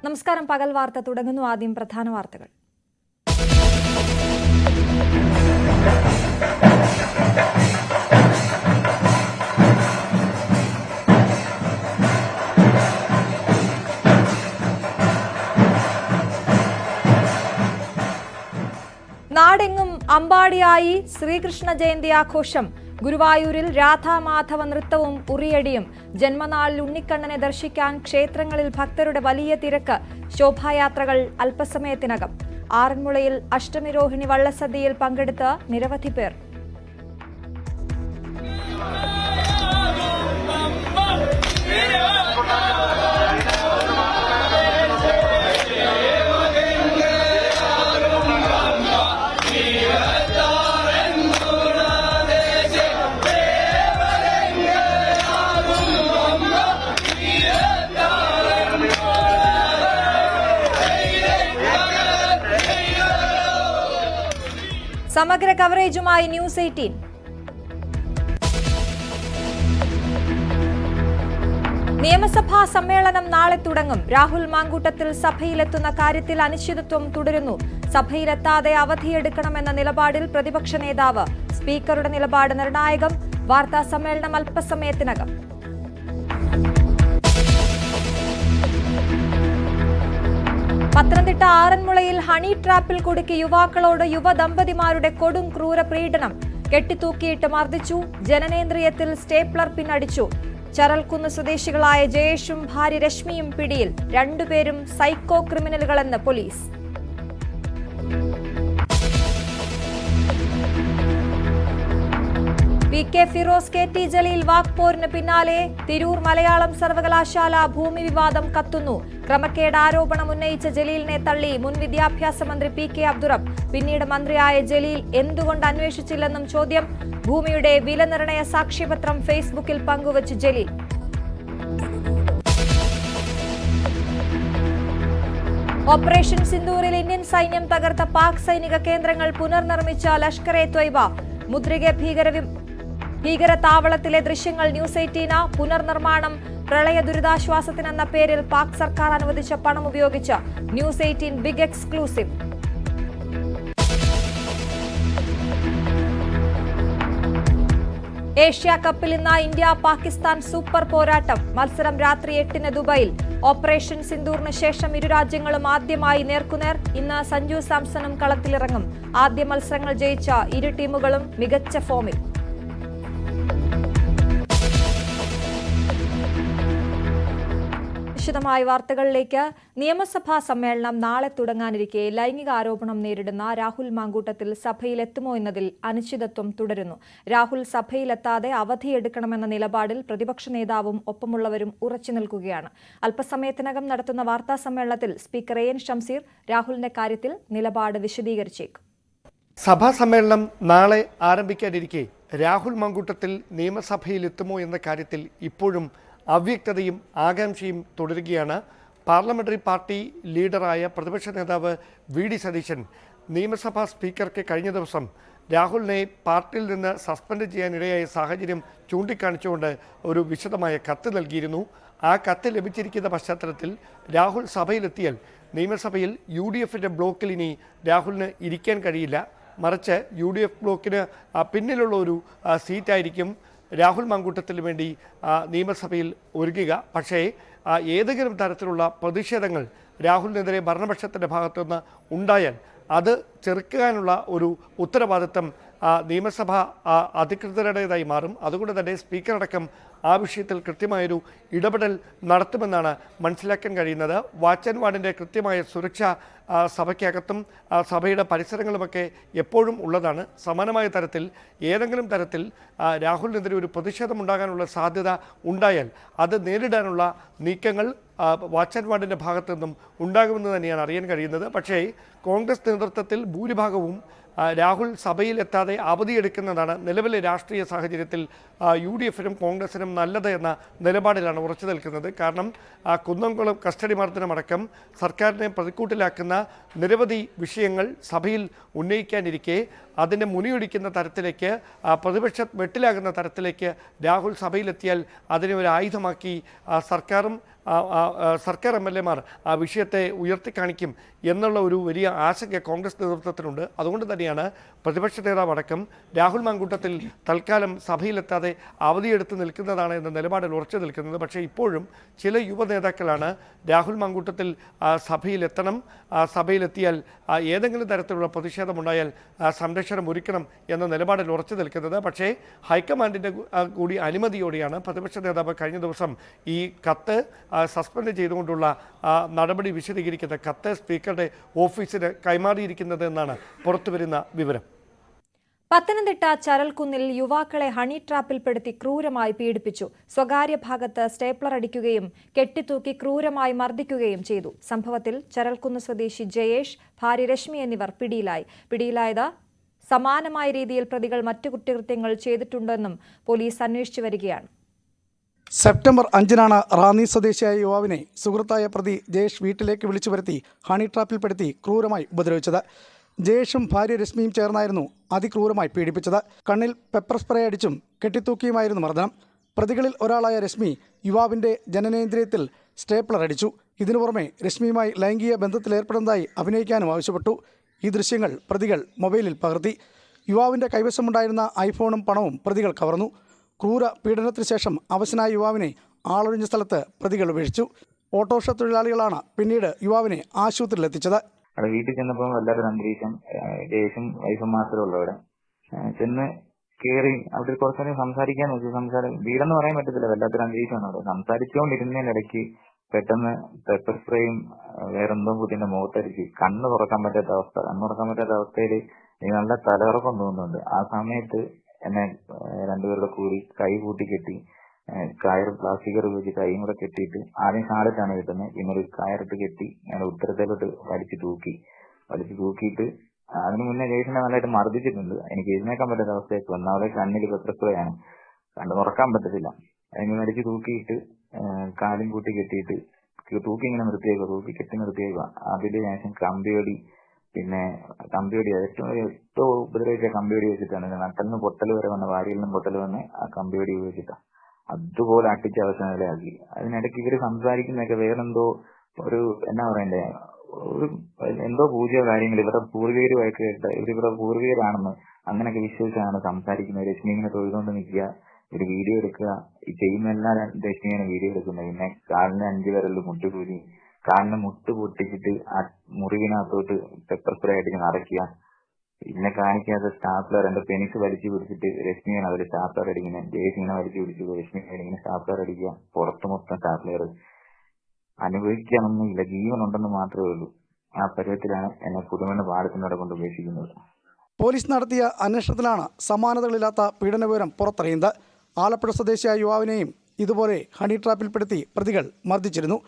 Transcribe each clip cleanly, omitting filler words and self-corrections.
നമസ്കാരം. പകൽ വാർത്ത തുടങ്ങുന്നു. ആദ്യം പ്രധാന വാർത്തകൾ. നാടെങ്ങും അമ്പാടിയായി ശ്രീകൃഷ്ണ ജയന്തി ആഘോഷം. ഗുരുവായൂരിൽ രാധാമാധവ നൃത്തവും ഉറിയടിയും. ജന്മനാളിൽ ഉണ്ണിക്കണ്ണനെ ദർശിക്കാൻ ക്ഷേത്രങ്ങളിൽ ഭക്തരുടെ വലിയ തിരക്ക്. ശോഭായാത്രകൾ അല്പസമയത്തിനകം. ആറന്മുളയിൽ അഷ്ടമിരോഹിണി വള്ളസദ്യയിൽ പങ്കെടുത്ത് നിരവധി പേർ. സമഗ്ര കവറേജുമായി ന്യൂസ് 18. നിയമസഭാ സമ്മേളനം നാളെ തുടങ്ങും. രാഹുൽ മാങ്കൂട്ടത്തിൽ സഭയിലെത്തുന്ന കാര്യത്തിൽ അനിശ്ചിതത്വം തുടരുന്നു. സഭയിലെത്താതെ അവധിയെടുക്കണമെന്ന നിലപാടിൽ പ്രതിപക്ഷ നേതാവ്. സ്പീക്കറുടെ നിലപാട് നിർണായകം. വാർത്താ സമ്മേളനം അല്പസമയത്തിനകം. പത്തനംതിട്ട ആറന്മുളയിൽ ഹണി ട്രാപ്പിൽ കുടുക്കി യുവാക്കളോട് യുവദമ്പതിമാരുടെ കൊടും ക്രൂര പീഡനം. കെട്ടിത്തൂക്കിയിട്ട് മർദ്ദിച്ചു. ജനനേന്ദ്രിയത്തിൽ സ്റ്റേപ്ലർ പിന്നടിച്ചു. ചരൽക്കുന്ന് സ്വദേശികളായ ജയേഷും ഭാര്യ രശ്മിയും പിടിയിൽ. രണ്ടുപേരും സൈക്കോ ക്രിമിനലുകളെന്ന് police. PK Firoz, KT Jaleel വാക്പോരിന് പിന്നാലെ തിരൂർ മലയാളം സർവകലാശാല ഭൂമി വിവാദം കത്തുന്നു. ക്രമക്കേട് ആരോപണം ഉന്നയിച്ച ജലീലിനെ തള്ളി മുൻ വിദ്യാഭ്യാസ മന്ത്രി PK അബ്ദുറബ്. പിന്നീട് മന്ത്രിയായ ജലീൽ എന്തുകൊണ്ട് അന്വേഷിച്ചില്ലെന്നും ചോദ്യം. ഭൂമിയുടെ വില നിർണയ സാക്ഷ്യപത്രം ഫേസ്ബുക്കിൽ പങ്കുവച്ച് ജലീൽ. ഓപ്പറേഷൻ സിന്ദൂറിൽ ഇന്ത്യൻ സൈന്യം തകർത്ത പാക് സൈനിക കേന്ദ്രങ്ങൾ പുനർനിർമ്മിച്ച ലഷ്കർ എ ത്വയ്ബ. മുദ്രിക ഭീകര താവളത്തിലെ ദൃശ്യങ്ങൾ ന്യൂസ് 18. പുനർനിർമ്മാണം പ്രളയ ദുരിതാശ്വാസത്തിനെന്ന പേരിൽ പാക് സർക്കാർ അനുവദിച്ച പണം ഉപയോഗിച്ച് ന്യൂസ് 18 ബിഗ് എക്സ്ക്ലൂസീവ്. ഏഷ്യ കപ്പിൽ ഇന്ന് ഇന്ത്യ പാകിസ്ഥാൻ സൂപ്പർ പോരാട്ടം. മത്സരം രാത്രി 8 ദുബൈയിൽ. ഓപ്പറേഷൻ സിന്ദൂറിന് ശേഷം ഇരു രാജ്യങ്ങളും ആദ്യമായി നേർക്കുനേർ. ഇന്ന് സഞ്ജു സാംസണും കളത്തിലിറങ്ങും. ആദ്യ മത്സരങ്ങൾ ജയിച്ച ഇരു ടീമുകളും മികച്ച ഫോമിൽ. വിശദമായ വാർത്തകളിലേക്ക്. നിയമസഭാ സമ്മേളനം നാളെ തുടങ്ങാനിരിക്കെ ലൈംഗിക ആരോപണം നേരിടുന്ന രാഹുൽ മാങ്കൂട്ടത്തിൽ സഭയിലെത്തുമോ എന്നതിൽ അനിശ്ചിതത്വം തുടരുന്നു. രാഹുൽ സഭയിലെത്താതെ അവധിയെടുക്കണമെന്ന നിലപാടിൽ പ്രതിപക്ഷ നേതാവും ഒപ്പമുള്ളവരും ഉറച്ചു നിൽക്കുകയാണ്. അല്പസമയത്തിനകം നടത്തുന്ന വാർത്താ സമ്മേളനത്തിൽ സ്പീക്കർ AN ഷംസീർ രാഹുലിന്റെ കാര്യത്തിൽ നിലപാട് വിശദീകരിച്ചേക്കും. സഭാ സമ്മേളനം നാളെ ആരംഭിക്കാനിരിക്കെ രാഹുൽ മാങ്കൂട്ടത്തിൽ നിയമസഭയിലെത്തുമോ എന്ന കാര്യത്തിൽ ഇപ്പോഴും അവ്യക്തതയും ആകാംക്ഷയും തുടരുകയാണ്. പാർലമെന്ററി പാർട്ടി ലീഡറായ പ്രതിപക്ഷ നേതാവ് VD സതീശൻ നിയമസഭാ സ്പീക്കർക്ക് കഴിഞ്ഞ ദിവസം രാഹുലിനെ പാർട്ടിയിൽ നിന്ന് സസ്പെൻഡ് ചെയ്യാനിടയായ സാഹചര്യം ചൂണ്ടിക്കാണിച്ചുകൊണ്ട് ഒരു വിശദമായ കത്ത് നൽകിയിരുന്നു. ആ കത്ത് ലഭിച്ചിരിക്കുന്ന പശ്ചാത്തലത്തിൽ രാഹുൽ സഭയിലെത്തിയാൽ നിയമസഭയിൽ UDFന്റെ ബ്ലോക്കിൽ ഇനി രാഹുലിന് ഇരിക്കാൻ കഴിയില്ല. മറിച്ച് UDF ബ്ലോക്കിന് പിന്നിലുള്ള ഒരു സീറ്റായിരിക്കും രാഹുൽ മാങ്കൂട്ടത്തിന് വേണ്ടി നിയമസഭയിൽ ഒരുങ്ങുക. പക്ഷേ ഏതെങ്കിലും തരത്തിലുള്ള പ്രതിഷേധങ്ങൾ രാഹുലിനെതിരെ ഭരണപക്ഷത്തിൻ്റെ ഭാഗത്തുനിന്ന് ഉണ്ടായാൽ അത് ചെറുക്കാനുള്ള ഒരു ഉത്തരവാദിത്തം നിയമസഭ അധികൃതരുടേതായി മാറും. അതുകൊണ്ട് തന്നെ സ്പീക്കറടക്കം ആ വിഷയത്തിൽ കൃത്യമായൊരു ഇടപെടൽ നടത്തുമെന്നാണ് മനസ്സിലാക്കാൻ കഴിയുന്നത്. വാച്ച് ആൻഡ് വാർഡിൻ്റെ കൃത്യമായ സുരക്ഷ സഭയ്ക്കകത്തും സഭയുടെ പരിസരങ്ങളുമൊക്കെ എപ്പോഴും ഉള്ളതാണ്. സമാനമായ തരത്തിൽ ഏതെങ്കിലും തരത്തിൽ രാഹുലിനെതിരെ ഒരു പ്രതിഷേധമുണ്ടാകാനുള്ള സാധ്യത ഉണ്ടായാൽ അത് നേരിടാനുള്ള നീക്കങ്ങൾ വാച്ച് ആൻഡ് വാർഡിൻ്റെ ഭാഗത്തു നിന്നും ഉണ്ടാകുമെന്ന് തന്നെയാണ് അറിയാൻ കഴിയുന്നത്. പക്ഷേ കോൺഗ്രസ് നേതൃത്വത്തിൽ ഭൂരിഭാഗവും രാഹുൽ സഭയിലെത്താതെ അവധിയെടുക്കുന്നതാണ് നിലവിലെ രാഷ്ട്രീയ സാഹചര്യത്തിൽ UDFനും കോൺഗ്രസിനും നല്ലത് എന്ന നിലപാടിലാണ് ഉറച്ചു നിൽക്കുന്നത്. കാരണം കുന്നംകുളം കസ്റ്റഡി മർദ്ദനമടക്കം സർക്കാരിനെ പ്രതിക്കൂട്ടിലാക്കുന്ന നിരവധി വിഷയങ്ങൾ സഭയിൽ ഉന്നയിക്കാനിരിക്കെ അതിനെ മുനിയൊടിക്കുന്ന തരത്തിലേക്ക് പ്രതിപക്ഷ വെട്ടിലാകുന്ന തരത്തിലേക്ക് രാഹുൽ സഭയിലെത്തിയാൽ അതിനെ ഒരു ആയുധമാക്കി സർക്കാർ MLA-മാർ ആ വിഷയത്തെ ഉയർത്തിക്കാണിക്കും എന്നുള്ള ഒരു വലിയ ആശങ്ക കോൺഗ്രസ് നേതൃത്വത്തിനുണ്ട്. അതുകൊണ്ട് തന്നെയാണ് പ്രതിപക്ഷ നേതാവ് അടക്കം രാഹുൽ മാങ്കൂട്ടത്തിൽ തൽക്കാലം സഭയിലെത്താതെ അവധിയെടുത്ത് നിൽക്കുന്നതാണ് എന്ന നിലപാടിൽ ഉറച്ചു നിൽക്കുന്നത്. പക്ഷേ ഇപ്പോഴും ചില യുവ നേതാക്കളാണ് രാഹുൽ മാങ്കൂട്ടത്തിൽ സഭയിലെത്തണം, സഭയിലെത്തിയാൽ ഏതെങ്കിലും തരത്തിലുള്ള പ്രതിഷേധമുണ്ടായാൽ സംരക്ഷണം ഒരുക്കണം എന്ന നിലപാടിൽ ഉറച്ചു നിൽക്കുന്നത്. പക്ഷേ ഹൈക്കമാൻഡിൻ്റെ കൂടി അനുമതിയോടെയാണ് പ്രതിപക്ഷ നേതാവ് കഴിഞ്ഞ ദിവസം ഈ കത്ത് സസ്പെൻഡ് ചെയ്തുകൊണ്ടുള്ള നടപടി വിശദീകരിക്കുന്ന കത്ത് സ്പീക്കറുടെ ഓഫീസിന് കൈമാറിയിരിക്കുന്നത് എന്നാണ് പുറത്തുവരുന്ന വിവരം. പത്തനംതിട്ട ചരൽക്കുന്നിൽ യുവാക്കളെ ഹണി ട്രാപ്പിൽപ്പെടുത്തി ക്രൂരമായി പീഡിപ്പിച്ചു. സ്വകാര്യ ഭാഗത്ത് സ്റ്റേപ്ലർ അടിക്കുകയും കെട്ടിത്തൂക്കി ക്രൂരമായി മർദ്ദിക്കുകയും ചെയ്തു. സംഭവത്തിൽ ചരൽക്കുന്ന് സ്വദേശി ജയേഷ്, ഭാര്യ രശ്മി എന്നിവർ പിടിയിലായത് സമാനമായ രീതിയിൽ പ്രതികൾ മറ്റു കുറ്റകൃത്യങ്ങൾ ചെയ്തിട്ടുണ്ടെന്നും പോലീസ് അന്വേഷിച്ചു വരികയാണ്. സെപ്റ്റംബർ 5-നാണ് റാന്നി സ്വദേശിയായ യുവാവിനെ സുഹൃത്തായ പ്രതി ജയേഷ് വീട്ടിലേക്ക് വിളിച്ചു വരുത്തി ഹണി ട്രാപ്പിൽപ്പെടുത്തി ക്രൂരമായി ഉപദ്രവിച്ചത്. ജയേഷും ഭാര്യ രശ്മിയും ചേർന്നായിരുന്നു അതിക്രൂരമായി പീഡിപ്പിച്ചത്. കണ്ണിൽ പെപ്പർ സ്പ്രേ അടിച്ചും കെട്ടിത്തൂക്കിയുമായിരുന്നു മർദ്ദനം. പ്രതികളിൽ ഒരാളായ രശ്മി യുവാവിൻ്റെ ജനനേന്ദ്രിയത്തിൽ സ്റ്റേപ്ലർ അടിച്ചു. ഇതിനു പുറമെ രശ്മിയുമായി ലൈംഗിക ബന്ധത്തിലേർപ്പെടുന്നതായി അഭിനയിക്കാനും ആവശ്യപ്പെട്ടു. ഈ ദൃശ്യങ്ങൾ പ്രതികൾ മൊബൈലിൽ പകർത്തി. യുവാവിൻ്റെ കൈവശമുണ്ടായിരുന്ന ഐഫോണും പണവും പ്രതികൾ കവർന്നു. ക്രൂര പീഡനത്തിന് ശേഷം അവശനായ യുവാവിനെ ആളൊഴിഞ്ഞ സ്ഥലത്ത് പ്രതികൾ ഉപേക്ഷിച്ചു. ഓട്ടോറിക്ഷ തൊഴിലാളികളാണ് പിന്നീട് യുവാവിനെ ആശുപത്രിയിലെത്തിച്ചത്. അവിടെ വീട്ടിൽ ചെന്നപ്പോൾ വല്ലാത്തൊരു അന്തരീക്ഷം. ജയേഷും വൈഫും മാത്രമേ ഉള്ളൂ. അവിടെ ചെന്ന് കയറി അവിടെ കുറച്ചു നേരം സംസാരിക്കാൻ നോക്കി. വീടെന്ന് പറയാൻ പറ്റത്തില്ല, വല്ലാത്തൊരു അന്തരീക്ഷമാണ് അവിടെ. സംസാരിച്ചുകൊണ്ടിരുന്നതിനിടയ്ക്ക് പെട്ടെന്ന് പെപ്പർ സ്പ്രേയും വേറെന്തോ കുട്ടിന്റെ മുഖത്തടിച്ച് കണ്ണ് തുറക്കാൻ പറ്റാത്ത അവസ്ഥയിൽ നല്ല തലകറക്കം തോന്നുന്നുണ്ട്. ആ സമയത്ത് എന്നെ രണ്ടുപേരുടെ കൂടി കൈ കൂട്ടി കെട്ടി പ്ലാസ്റ്റിക് കയർ വെച്ച് കൈയും കൂടെ കെട്ടിയിട്ട് ആദ്യം ഷാളിട്ടാണ് കിട്ടുന്നത്, പിന്നെ ഒരു കയറിട്ട് കെട്ടി ഞാൻ ഉത്തരത്തിലോട്ട് വലിച്ചു തൂക്കിയിട്ട് അതിന് മുന്നേ ജേഷനെ നല്ലതായിട്ട് മർദ്ദിച്ചിട്ടുണ്ട്. എനിക്ക് എഴുന്നേക്കാൻ പറ്റാത്ത അവസ്ഥയൊക്കെ വന്നു. അവിടെ കണ്ണിൽ പെപ്പർ സ്പ്രേ ആണ്, കണ്ണ് തുറക്കാൻ പറ്റത്തില്ല. അതിന് വലിച്ചു തൂക്കിയിട്ട് കാലും കൂട്ടി കെട്ടിയിട്ട് തൂക്കി ഇങ്ങനെ തൂക്കി കെട്ടി നിർത്തിയേക്കുക. അതില് ശേഷം കമ്പിവടി, പിന്നെ കമ്പിവടി ഏറ്റവും ഉപദ്രവിച്ച കമ്പിവടി വെച്ചിട്ടാണ്. നട്ടലിന് പൊട്ടൽ വരെ വന്ന, വാരിയിൽ നിന്നും പൊട്ടൽ വന്ന് ആ കമ്പിവടി ഉപയോഗിച്ചിട്ടാണ് അതുപോലെ അട്ടിച്ച് അവസാന നിലയാക്കി. അതിനിടയ്ക്ക് ഇവര് സംസാരിക്കുന്നതൊക്കെ വേറെന്തോ ഒരു എന്നാ പറയണ്ടേ, ഒരു എന്തോ പൂജയോ കാര്യങ്ങൾ ഇവരുടെ പൂർവികരുമായിട്ട് കേട്ട് ഇവരുടെ പൂർവികരാണെന്ന് അങ്ങനെയൊക്കെ വിശ്വസിച്ചാണ് സംസാരിക്കുന്നത്. രശ്മി ഇങ്ങനെ തൊഴുതുകൊണ്ട് നിൽക്കുക, ഒരു വീഡിയോ എടുക്കുക, ഈ ചെയ്യുന്ന എല്ലാ രശ്മിയാണ് വീഡിയോ എടുക്കുന്നത്. പിന്നെ കാലിന് 5 വിരലിൽ മുട്ടുകൂലി, കാലിന് മുട്ട് പൊട്ടിച്ചിട്ട് ആ മുറിവിനകത്തോട്ട് പെപ്പർ സ്പ്രേ അടിച്ച് നിറയ്ക്കുക. പിന്നെ കാണിക്കാത്ത സ്റ്റാപ്ലർ, എന്റെ പെനിസ് വലിച്ചു പിടിച്ചിട്ട് രശ്മിയാണ് അവര് സ്റ്റാപ്ലർ അടിക്കുന്നത്. ജേഷ് ഇങ്ങനെ വലിച്ചു പിടിച്ചു, രശ്മി ഇങ്ങനെ സ്റ്റാപ്ലർ അടിക്കുക. പുറത്ത് മൊത്തം സ്റ്റാപ്ലർ. അനുഭവിക്കാനൊന്നുമില്ല, ജീവനുണ്ടെന്ന് മാത്രമേ ഉള്ളൂ. ആ പരുവത്തിലാണ് എന്നെ പുതുമണ്ണ പാടത്തിനോടെ കൊണ്ട് ഉപേക്ഷിക്കുന്നത്. പോലീസ് നടത്തിയ അന്വേഷണത്തിലാണ് സമാനതകളില്ലാത്ത പീഡന വിവരം പുറത്തറിയുന്നത്. ആലപ്പുഴ സ്വദേശിയായ യുവാവിനെയും ഇതുപോലെ ഹണി ട്രാപ്പിൽപ്പെടുത്തി പ്രതികൾ മർദ്ദിച്ചിരുന്നു.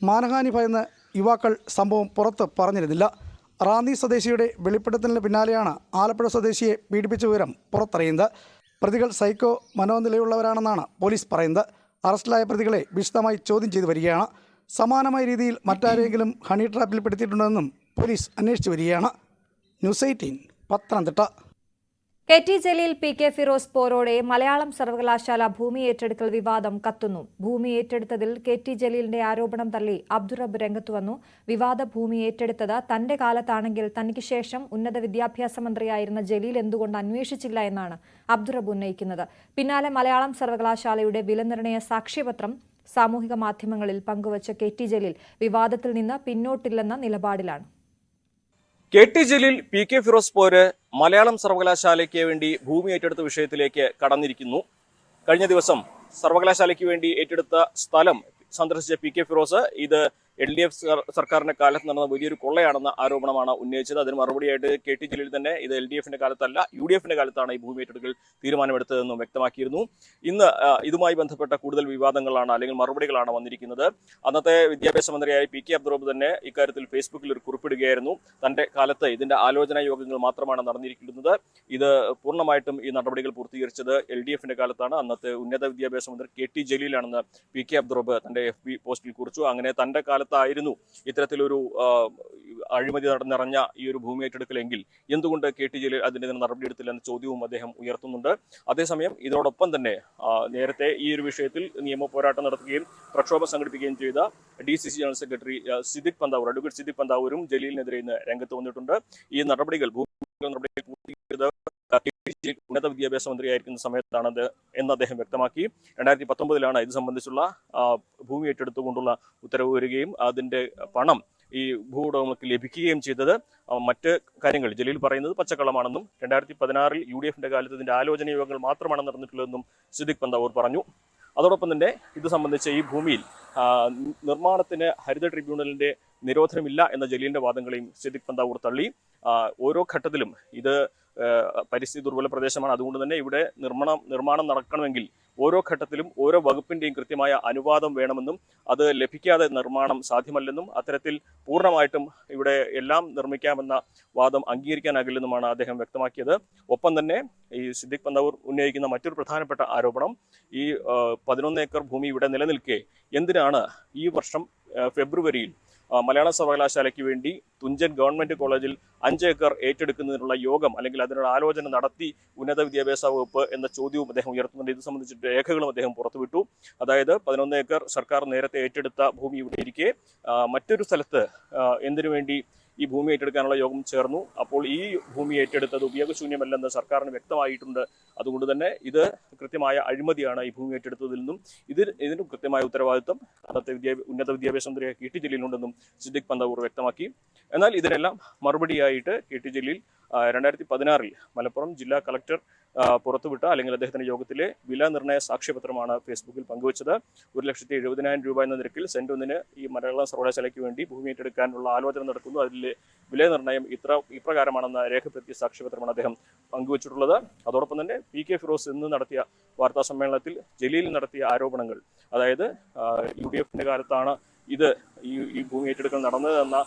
മാനഹാനി ഭയന്ന് യുവാക്കൾ സംഭവം പുറത്ത് പറഞ്ഞിരുന്നില്ല. റാന്നി സ്വദേശിയുടെ വെളിപ്പെടുത്തലിന് പിന്നാലെയാണ് ആലപ്പുഴ സ്വദേശിയെ പീഡിപ്പിച്ച വിവരം പുറത്തറിയുന്നത്. പ്രതികൾ സൈക്കോ മനോനിലയുള്ളവരാണെന്നാണ് പോലീസ് പറയുന്നത്. അറസ്റ്റിലായ പ്രതികളെ വിശദമായി ചോദ്യം ചെയ്തു വരികയാണ്. സമാനമായ രീതിയിൽ മറ്റാരെങ്കിലും ഹണി ട്രാപ്പിൽപ്പെടുത്തിയിട്ടുണ്ടെന്നും പോലീസ് അന്വേഷിച്ചു വരികയാണ്. News 18 Pathanamthitta. KT Jaleel PK Firoz പോരോടെ മലയാളം സർവകലാശാല ഭൂമി ഏറ്റെടുക്കൽ വിവാദം കത്തുന്നു. ഭൂമി ഏറ്റെടുത്തതിൽ KT ജലീലിന്റെ ആരോപണം തള്ളി അബ്ദുറബ്ബ് രംഗത്തുവന്നു. വിവാദ ഭൂമി ഏറ്റെടുത്തത് തന്റെ കാലത്താണെങ്കിൽ തനിക്ക് ശേഷം ഉന്നത വിദ്യാഭ്യാസ മന്ത്രിയായിരുന്ന ജലീൽ എന്തുകൊണ്ട് അന്വേഷിച്ചില്ല എന്നാണ് അബ്ദുറബ്ബ് ഉന്നയിക്കുന്നത്. പിന്നാലെ മലയാളം സർവകലാശാലയുടെ വിലനിർണയ സാക്ഷ്യപത്രം സാമൂഹിക മാധ്യമങ്ങളിൽ പങ്കുവച്ച KT ജലീൽ വിവാദത്തിൽ നിന്ന് പിന്നോട്ടില്ലെന്ന നിലപാടിലാണ്. KT ജലീൽ PK ഫിറോസ് പോര് മലയാളം സർവകലാശാലയ്ക്ക് വേണ്ടി ഭൂമി ഏറ്റെടുത്ത വിഷയത്തിലേക്ക് കടന്നിരിക്കുന്നു. കഴിഞ്ഞ ദിവസം സർവകലാശാലയ്ക്ക് വേണ്ടി ഏറ്റെടുത്ത സ്ഥലം സന്ദർശിച്ച PK ഫിറോസ് ഇത് LDF സർക്കാരിന്റെ കാലത്ത് നടന്ന വലിയൊരു കൊള്ളയാണെന്ന ആരോപണമാണ് ഉന്നയിച്ചത്. അതിന് മറുപടിയായിട്ട് KT ജലീൽ തന്നെ ഇത് LDFന്റെ കാലത്തല്ല UDFന്റെ കാലത്താണ് ഈ ഭൂമി ഏറ്റെടുക്കൽ തീരുമാനമെടുത്തതെന്നും വ്യക്തമാക്കിയിരുന്നു. ഇന്ന് ഇതുമായി ബന്ധപ്പെട്ട കൂടുതൽ വിവാദങ്ങളാണ് അല്ലെങ്കിൽ മറുപടികളാണ് വന്നിരിക്കുന്നത്. അന്നത്തെ വിദ്യാഭ്യാസ മന്ത്രിയായ PK അബ്ദുറബ്ബ് തന്നെ ഇക്കാര്യത്തിൽ ഫേസ്ബുക്കിൽ ഒരു കുറിപ്പിടുകയായിരുന്നു. തന്റെ കാലത്ത് ഇതിന്റെ ആലോചനാ യോഗങ്ങൾ മാത്രമാണ് നടന്നിരിക്കുന്നത്. ഇത് പൂർണ്ണമായിട്ടും ഈ നടപടികൾ പൂർത്തീകരിച്ചത് LDFന്റെ കാലത്താണ്. അന്നത്തെ ഉന്നത വിദ്യാഭ്യാസ മന്ത്രി KT ജലീലാണെന്ന് PK അബ്ദുറബ്ബ് തന്റെ FB പോസ്റ്റിൽ കുറിച്ചു. അങ്ങനെ തന്റെ കാലത്ത് കാലത്തായിരുന്നു ഇത്തരത്തിലൊരു അഴിമതി നിറഞ്ഞ ഈ ഒരു ഭൂമി ഏറ്റെടുക്കലെങ്കിൽ എന്തുകൊണ്ട് KT ജലീൽ അതിനെതിരെ നടപടിയെടുത്തില്ല എന്ന ചോദ്യവും അദ്ദേഹം ഉയർത്തുന്നുണ്ട്. അതേസമയം ഇതിനോടൊപ്പം തന്നെ നേരത്തെ ഈ ഒരു വിഷയത്തിൽ നിയമ പോരാട്ടം നടത്തുകയും പ്രക്ഷോഭം സംഘടിപ്പിക്കുകയും ചെയ്ത DCC general secretary advocate Siddique പന്താവൂരും ജലീലിനെതിരെ ഇന്ന് രംഗത്ത് വന്നിട്ടുണ്ട്. ഈ നടപടികൾ പൂർത്തീകരിച്ചത് ഉന്നത വിദ്യാഭ്യാസ മന്ത്രിയായിരിക്കുന്ന സമയത്താണ് എന്ന് അദ്ദേഹം വ്യക്തമാക്കി. 2019 ഇത് സംബന്ധിച്ചുള്ള ഭൂമി ഏറ്റെടുത്തുകൊണ്ടുള്ള ഉത്തരവ് വരികയും അതിന്റെ പണം ഈ ഭൂവുടമകൾക്ക് ലഭിക്കുകയും ചെയ്തത് മറ്റ് കാര്യങ്ങൾ ജലീൽ പറയുന്നത് പച്ചക്കള്ളമാണെന്നും 2016 UDF കാലത്ത് ഇതിന്റെ ആലോചന യോഗങ്ങൾ മാത്രമാണ് നടന്നിട്ടുള്ളതെന്നും സിദ്ദിഖ് പന്താവൂർ പറഞ്ഞു. അതോടൊപ്പം തന്നെ ഇത് സംബന്ധിച്ച് ഈ ഭൂമിയിൽ നിർമ്മാണത്തിന് ഹരിത ട്രിബ്യൂണലിന്റെ നിരോധനമില്ല എന്ന ജലീലിന്റെ വാദങ്ങളെയും സിദ്ദിഖ് പന്താവൂർ തള്ളി. ഓരോ ഘട്ടത്തിലും ഇത് പരിസ്ഥിതി ദുർബല പ്രദേശമാണ്, അതുകൊണ്ട് തന്നെ ഇവിടെ നിർമ്മാണം നടക്കണമെങ്കിൽ ഓരോ ഘട്ടത്തിലും ഓരോ വകുപ്പിന്റെയും കൃത്യമായ അനുവാദം വേണമെന്നും അത് ലഭിക്കാതെ നിർമ്മാണം സാധ്യമല്ലെന്നും അത്തരത്തിൽ പൂർണ്ണമായിട്ടും ഇവിടെ എല്ലാം നിർമ്മിക്കാമെന്ന വാദം അംഗീകരിക്കാനാകില്ലെന്നുമാണ് അദ്ദേഹം വ്യക്തമാക്കിയത്. ഒപ്പം തന്നെ ഈ സിദ്ദിഖ് പന്താവൂർ ഉന്നയിക്കുന്ന മറ്റൊരു പ്രധാനപ്പെട്ട ആരോപണം, ഈ 11 ഏക്കർ ഭൂമി ഇവിടെ നിലനിൽക്കെ എന്തിനാണ് ഈ വർഷം ഫെബ്രുവരിയിൽ മലയാള സർവകലാശാലയ്ക്ക് വേണ്ടി തുഞ്ചൻ ഗവൺമെന്റ് കോളേജിൽ 5 ഏക്കർ ഏറ്റെടുക്കുന്നതിനുള്ള യോഗം അല്ലെങ്കിൽ അതിനുള്ള ആലോചന നടത്തി ഉന്നത വിദ്യാഭ്യാസ വകുപ്പ് എന്ന ചോദ്യവും അദ്ദേഹം ഉയർത്തുന്നുണ്ട്. ഇത് സംബന്ധിച്ചിട്ട് രേഖകളും അദ്ദേഹം പുറത്തുവിട്ടു. അതായത് 11 ഏക്കർ സർക്കാർ നേരത്തെ ഏറ്റെടുത്ത ഭൂമി ഇവിടെ ഇരിക്കെ മറ്റൊരു സ്ഥലത്ത് എന്തിനു വേണ്ടി ഈ ഭൂമി ഏറ്റെടുക്കാനുള്ള യോഗം ചേർന്നു. അപ്പോൾ ഈ ഭൂമി ഏറ്റെടുത്തത് ഉപയോഗശൂന്യമല്ലെന്ന് സർക്കാരിന് വ്യക്തമായിട്ടുണ്ട്. അതുകൊണ്ട് തന്നെ ഇത് കൃത്യമായ അഴിമതിയാണ് ഈ ഭൂമി ഏറ്റെടുത്തതിൽ നിന്നും ഇതിന് കൃത്യമായ ഉത്തരവാദിത്വം ഉന്നത വിദ്യാഭ്യാസ മന്ത്രി KT ജലീലിനുണ്ടെന്നും സിദ്ദിഖ് പന്താവൂർ വ്യക്തമാക്കി. എന്നാൽ ഇതിനെല്ലാം മറുപടിയായിട്ട് KT ജലീൽ 2016 മലപ്പുറം ജില്ലാ കളക്ടർ പുറത്തുവിട്ട അല്ലെങ്കിൽ അദ്ദേഹത്തിന്റെ യോഗത്തിലെ വില നിർണ്ണയ സാക്ഷ്യപത്രമാണ് ഫേസ്ബുക്കിൽ പങ്കുവച്ചത്. 1,70,000 രൂപ എന്ന നിരക്കിൽ സെന്റൊന്നിന് ഈ മലയാള സർവകലാശാലയ്ക്ക് വേണ്ടി ഭൂമി ഏറ്റെടുക്കാനുള്ള ആലോചന നടക്കുന്നു. അതിലെ വില നിർണ്ണയം ഇപ്രകാരമാണെന്ന രേഖപ്പെടുത്തിയ സാക്ഷ്യപത്രമാണ് അദ്ദേഹം പങ്കുവച്ചിട്ടുള്ളത്. അതോടൊപ്പം തന്നെ PK ഫിറോസ് ഇന്ന് നടത്തിയ വാർത്താ സമ്മേളനത്തിൽ ജലീൽ നടത്തിയ ആരോപണങ്ങൾ, അതായത് UDF കാലത്താണ് ഈ ഭൂമി ഏറ്റെടുക്കൽ നടന്നതെന്ന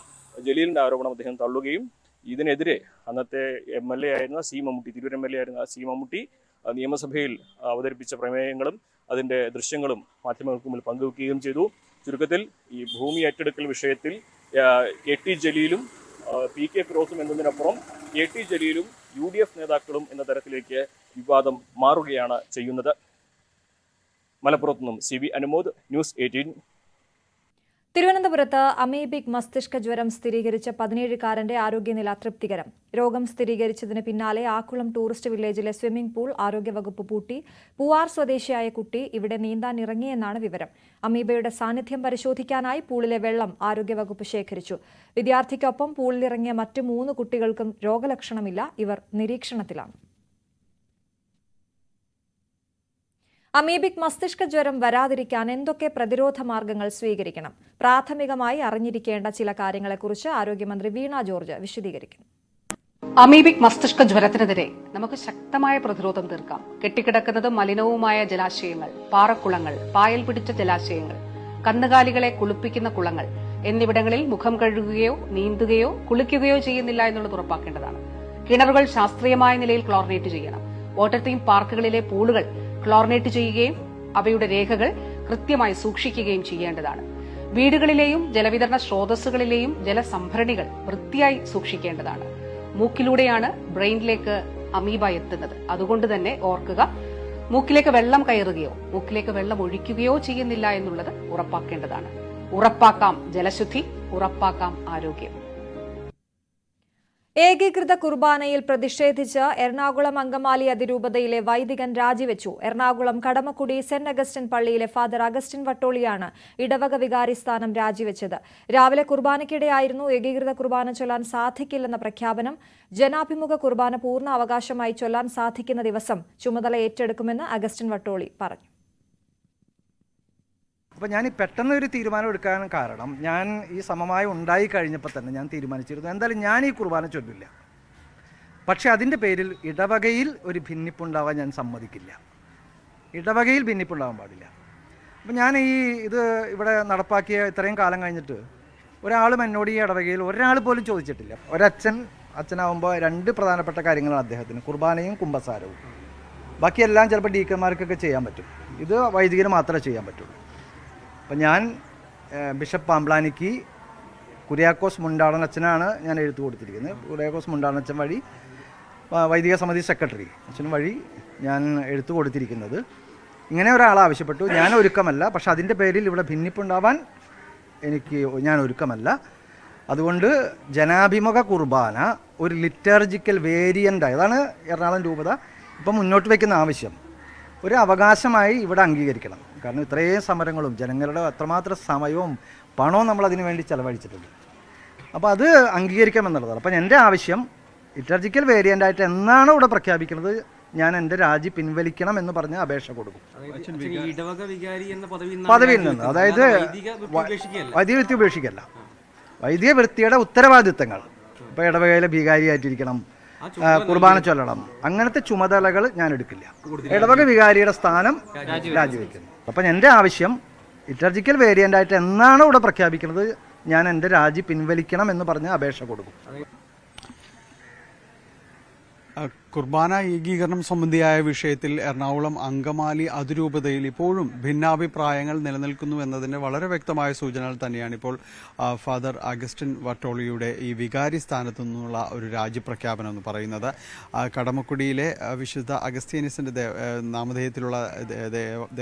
ജലീലിന്റെ ആരോപണം അദ്ദേഹം തള്ളുകയും ഇതിനെതിരെ അന്നത്തെ MLA ആയിരുന്ന മമ്മൂട്ടി, തിരൂർ MLA ആയിരുന്ന മമ്മൂട്ടി നിയമസഭയിൽ അവതരിപ്പിച്ച പ്രമേയങ്ങളും അതിന്റെ ദൃശ്യങ്ങളും മാധ്യമങ്ങൾക്ക് മുന്നിൽ പങ്കുവെക്കുകയും ചെയ്തു. ചുരുക്കത്തിൽ ഈ ഭൂമി ഏറ്റെടുക്കൽ വിഷയത്തിൽ KT ജലീലും PK ഫിറോസും എന്നതിനപ്പുറം KT ജലീലും UDF നേതാക്കളും എന്ന തരത്തിലേക്ക് വിവാദം മാറുകയാണ് ചെയ്യുന്നത്. മലപ്പുറത്തു നിന്നും CV അനുമോദ്, ന്യൂസ് 18. തിരുവനന്തപുരത്ത് അമീബിക് മസ്തിഷ്ക ജ്വരം സ്ഥിരീകരിച്ച 17-കാരന്റെ ആരോഗ്യനില തൃപ്തികരം. രോഗം സ്ഥിരീകരിച്ചതിന് പിന്നാലെ ആക്കുളം ടൂറിസ്റ്റ് വില്ലേജിലെ സ്വിമ്മിംഗ് പൂൾ ആരോഗ്യവകുപ്പ് പൂട്ടി. പൂവാർ സ്വദേശിയായ കുട്ടി ഇവിടെ നീന്താൻ ഇറങ്ങിയെന്നാണ് വിവരം. അമീബയുടെ സാന്നിധ്യം പരിശോധിക്കാനായി പൂളിലെ വെള്ളം ആരോഗ്യവകുപ്പ് ശേഖരിച്ചു. വിദ്യാർത്ഥിക്കൊപ്പം പൂളിലിറങ്ങിയ മറ്റ് 3 കുട്ടികൾക്കും രോഗലക്ഷണമില്ല. ഇവർ നിരീക്ഷണത്തിലാണ്. അമീബിക് മസ്തിഷ്ക ജ്വരം വരാതിരിക്കാൻ എന്തൊക്കെ പ്രതിരോധ മാർഗങ്ങൾ സ്വീകരിക്കണം? പ്രാഥമികമായി അറിഞ്ഞിരിക്കേണ്ട ചില കാര്യങ്ങളെക്കുറിച്ച് ആരോഗ്യമന്ത്രി വീണ ജോർജ് വിശദീകരിക്കും. അമീബിക് മസ്തിഷ്ക ജ്വരത്തിനെതിരെ നമുക്ക് ശക്തമായ പ്രതിരോധം തീർക്കാം. കെട്ടിക്കിടക്കുന്നതും മലിനവുമായ ജലാശയങ്ങൾ, പാറക്കുളങ്ങൾ, പായൽ പിടിച്ച ജലാശയങ്ങൾ, കന്നുകാലികളെ കുളിപ്പിക്കുന്ന കുളങ്ങൾ എന്നിവിടങ്ങളിൽ മുഖം കഴുകുകയോ നീന്തുകയോ കുളിക്കുകയോ ചെയ്യുന്നില്ല എന്നുള്ളത് ഉറപ്പാക്കേണ്ടതാണ്. കിണറുകൾ ശാസ്ത്രീയമായ നിലയിൽ ക്ലോറിനേറ്റ് ചെയ്യണം. വാട്ടർ തീം പാർക്കുകളിലെ പൂളുകൾ ക്ലോറിനേറ്റ് ചെയ്യുകയും അവയുടെ രേഖകൾ കൃത്യമായി സൂക്ഷിക്കുകയും ചെയ്യേണ്ടതാണ്. വീടുകളിലെയും ജലവിതരണ സ്രോതസ്സുകളിലെയും ജലസംഭരണികൾ വൃത്തിയായി സൂക്ഷിക്കേണ്ടതാണ്. മൂക്കിലൂടെയാണ് ബ്രെയിനിലേക്ക് അമീബ എത്തുന്നത്. അതുകൊണ്ട് തന്നെ ഓർക്കുക, മൂക്കിലേക്ക് വെള്ളം കയറുകയോ മൂക്കിലേക്ക് വെള്ളം ഒഴിക്കുകയോ ചെയ്യുന്നില്ല എന്നുള്ളത് ഉറപ്പാക്കേണ്ടതാണ്. ഉറപ്പാക്കാം ജലശുദ്ധി, ഉറപ്പാക്കാം ആരോഗ്യം. ഏകീകൃത കുർബാനയിൽ പ്രതിഷേധിച്ച് എറണാകുളം അങ്കമാലി അതിരൂപതയിലെ വൈദികൻ രാജിവെച്ചു. എറണാകുളം കടമക്കുടി സെന്റ് അഗസ്റ്റിൻ പള്ളിയിലെ ഫാദർ അഗസ്റ്റിൻ വട്ടോളിയാണ് ഇടവക വികാരി സ്ഥാനം രാജിവെച്ചത്. രാവിലെ കുർബാനയ്ക്കിടെയായിരുന്നു ഏകീകൃത കുർബാന ചൊല്ലാൻ സാധിക്കില്ലെന്ന പ്രഖ്യാപനം. ജനാഭിമുഖ കുർബാന പൂർണ്ണ അവകാശമായി ചൊല്ലാൻ സാധിക്കുന്ന ദിവസം ചുമതല ഏറ്റെടുക്കുമെന്ന് അഗസ്റ്റിൻ വട്ടോളി പറഞ്ഞു. അപ്പോൾ ഞാൻ പെട്ടെന്ന് ഒരു തീരുമാനം എടുക്കാൻ കാരണം, ഞാൻ ഈ സമവായം ഉണ്ടായി കഴിഞ്ഞപ്പോൾ തന്നെ ഞാൻ തീരുമാനിച്ചിരുന്നു, എന്തായാലും ഞാൻ ഈ കുർബാന ചൊല്ലില്ല. പക്ഷേ അതിൻ്റെ പേരിൽ ഇടവകയിൽ ഒരു ഭിന്നിപ്പുണ്ടാവാൻ ഞാൻ സമ്മതിക്കില്ല. ഇടവകയിൽ ഭിന്നിപ്പുണ്ടാവാൻ പാടില്ല. അപ്പോൾ ഞാൻ ഇത് ഇവിടെ നടപ്പാക്കിയ ഇത്രയും കാലം കഴിഞ്ഞിട്ട് ഒരാളും എന്നോട് ഈ ഇടവകയിൽ ഒരാൾ പോലും ചോദിച്ചിട്ടില്ല. അച്ഛനാവുമ്പോൾ 2 പ്രധാനപ്പെട്ട കാര്യങ്ങളാണ് അദ്ദേഹത്തിന്: കുർബാനയും കുമ്പസാരവും. ബാക്കിയെല്ലാം ചിലപ്പോൾ ഡീക്കന്മാർക്കൊക്കെ ചെയ്യാൻ പറ്റും, ഇത് വൈദികന് മാത്രമേ ചെയ്യാൻ പറ്റുള്ളൂ. അപ്പം ഞാൻ ബിഷപ്പ് പാമ്പ്ലാനിക്ക് കുര്യാക്കോസ് മുണ്ടാടനച്ചനാണ് ഞാൻ എഴുത്ത് കൊടുത്തിരിക്കുന്നത്. കുര്യാക്കോസ് മുണ്ടാടനച്ചൻ വഴി വൈദിക സമിതി സെക്രട്ടറി അച്ഛനും വഴി ഞാൻ എഴുത്ത് കൊടുത്തിരിക്കുന്നത്. ഇങ്ങനെ ഒരാൾ ആവശ്യപ്പെട്ടു. ഞാൻ ഒരുക്കമല്ല, പക്ഷെ അതിൻ്റെ പേരിൽ ഇവിടെ ഭിന്നിപ്പുണ്ടാവാൻ ഞാൻ ഒരുക്കമല്ല. അതുകൊണ്ട് ജനാഭിമുഖ കുർബാന ഒരു ലിറ്റർജിക്കൽ വേരിയൻ്റായി, അതാണ് എറണാകുളം രൂപത ഇപ്പം മുന്നോട്ട് വയ്ക്കുന്ന ആവശ്യം, ഒരു അവകാശമായി ഇവിടെ അംഗീകരിക്കണം. കാരണം ഇത്രയും സമരങ്ങളും ജനങ്ങളുടെ അത്രമാത്രം സമയവും പണവും നമ്മൾ അതിനു വേണ്ടി ചെലവഴിച്ചിട്ടുണ്ട്. അപ്പോൾ അത് അംഗീകരിക്കാമെന്നുള്ളതാണ്. അപ്പം എൻ്റെ ആവശ്യം ലിറ്റർജിക്കൽ വേരിയൻ്റായിട്ട് എന്നാണ് ഇവിടെ പ്രഖ്യാപിക്കുന്നത്, ഞാൻ എൻ്റെ രാജി പിൻവലിക്കണം എന്ന് പറഞ്ഞ് അപേക്ഷ കൊടുക്കും. പദവിയിൽ നിന്ന്, അതായത് വൈദിക വൃത്തി ഉപേക്ഷിക്കല്ല, വൈദിക വൃത്തിയുടെ ഉത്തരവാദിത്തങ്ങൾ, ഇപ്പോൾ ഇടവകയിലെ വികാരിയായിട്ടിരിക്കണം, കുർബാന ചൊല്ലണം, അങ്ങനത്തെ ചുമതലകൾ ഞാൻ എടുക്കില്ല. ഇടവക വികാരിയുടെ സ്ഥാനം രാജിവെക്കുന്നു. അപ്പം എൻ്റെ ആവശ്യം ലിറ്റർജിക്കൽ വേരിയൻ്റായിട്ട് എന്നാണ് ഇവിടെ പ്രഖ്യാപിക്കുന്നത്, ഞാൻ എൻ്റെ രാജി പിൻവലിക്കണം എന്ന് പറഞ്ഞ് അപേക്ഷ കൊടുക്കും. കുർബാന ഏകീകരണം സംബന്ധിയായ വിഷയത്തിൽ എറണാകുളം അങ്കമാലി അതിരൂപതയിൽ ഇപ്പോഴും ഭിന്നാഭിപ്രായങ്ങൾ നിലനിൽക്കുന്നു എന്നതിന്റെ വളരെ വ്യക്തമായ സൂചനകൾ തന്നെയാണ് ഇപ്പോൾ ഫാദർ അഗസ്റ്റിൻ വട്ടോളിയുടെ ഈ വികാരി സ്ഥാനത്തു നിന്നുള്ള ഒരു രാജിപ്രഖ്യാപനം എന്ന് പറയുന്നത്. കടമക്കുടിയിലെ വിശുദ്ധ അഗസ്തീനിസിന്റെ നാമധേയത്തിലുള്ള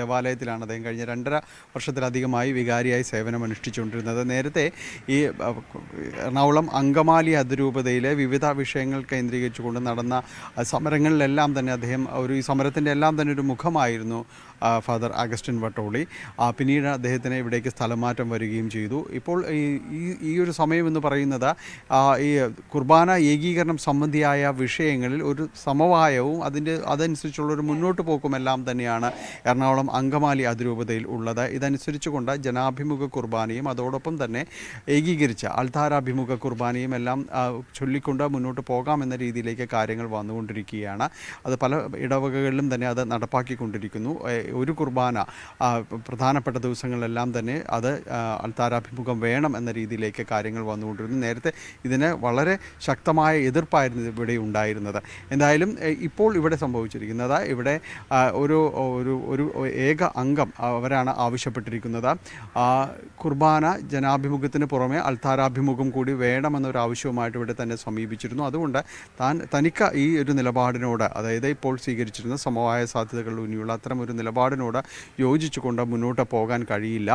ദേവാലയത്തിലാണ് അദ്ദേഹം കഴിഞ്ഞ 2.5 വർഷത്തിലധികമായി വികാരിയായി സേവനമനുഷ്ഠിച്ചുകൊണ്ടിരുന്നത്. നേരത്തെ ഈ എറണാകുളം അങ്കമാലി അതിരൂപതയിലെ വിവിധ വിഷയങ്ങൾ കേന്ദ്രീകരിച്ചുകൊണ്ട് നടന്ന സമരങ്ങളിലെല്ലാം തന്നെ അദ്ദേഹം ഈ സമരത്തിൻ്റെ എല്ലാം തന്നെ ഒരു മുഖമായിരുന്നു ഫാദർ അഗസ്റ്റിൻ വട്ടോളി. പിന്നീട് അദ്ദേഹത്തിന് ഇവിടേക്ക് സ്ഥലമാറ്റം വരികയും ചെയ്തു. ഇപ്പോൾ ഈ ഒരു സമയമെന്ന് പറയുന്നത് ഈ കുർബാന ഏകീകരണം സംബന്ധിയായ വിഷയങ്ങളിൽ ഒരു സമവായവും അതനുസരിച്ചുള്ളൊരു മുന്നോട്ട് പോക്കുമെല്ലാം തന്നെയാണ് എറണാകുളം അങ്കമാലി അതിരൂപതയിൽ ഉള്ളത്. ഇതനുസരിച്ചുകൊണ്ട് ജനാഭിമുഖ കുർബാനയും അതോടൊപ്പം തന്നെ ഏകീകരിച്ച അൾത്താരാഭിമുഖ കുർബാനയും എല്ലാം ചൊല്ലിക്കൊണ്ട് മുന്നോട്ട് പോകാമെന്ന രീതിയിലേക്ക് കാര്യങ്ങൾ വന്നുകൊണ്ടിരിക്കുകയാണ്. അത് പല ഇടവകകളിലും തന്നെ അത് നടപ്പാക്കിക്കൊണ്ടിരിക്കുന്നു. ഒരു കുർബാന പ്രധാനപ്പെട്ട ദിവസങ്ങളിലെല്ലാം തന്നെ അത് അൾത്താരാഭിമുഖം വേണം എന്ന രീതിയിലേക്ക് കാര്യങ്ങൾ വന്നുകൊണ്ടിരുന്നു. നേരത്തെ ഇതിന് വളരെ ശക്തമായ എതിർപ്പായിരുന്നു ഇവിടെ ഉണ്ടായിരുന്നത്. എന്തായാലും ഇപ്പോൾ ഇവിടെ സംഭവിച്ചിരിക്കുന്നത്, ഇവിടെ ഒരു ഏക അംഗം അവരാണ് ആവശ്യപ്പെട്ടിരിക്കുന്നത്, കുർബാന ജനാഭിമുഖത്തിന് പുറമെ അൾത്താരാഭിമുഖം കൂടി വേണമെന്നൊരു ആവശ്യവുമായിട്ട് ഇവിടെ തന്നെ സമീപിച്ചിരുന്നു. അതുകൊണ്ട് തനിക്ക് ഈ ഒരു നിലപാടിനോട്, അതായത് ഇപ്പോൾ സ്വീകരിച്ചിരുന്ന സമവായ സാധ്യതകൾ ഊന്നിയുള്ള അത്തരം ഒരു നിലപാടിനോട് യോജിച്ചുകൊണ്ട് മുന്നോട്ട് പോകാൻ കഴിയില്ല.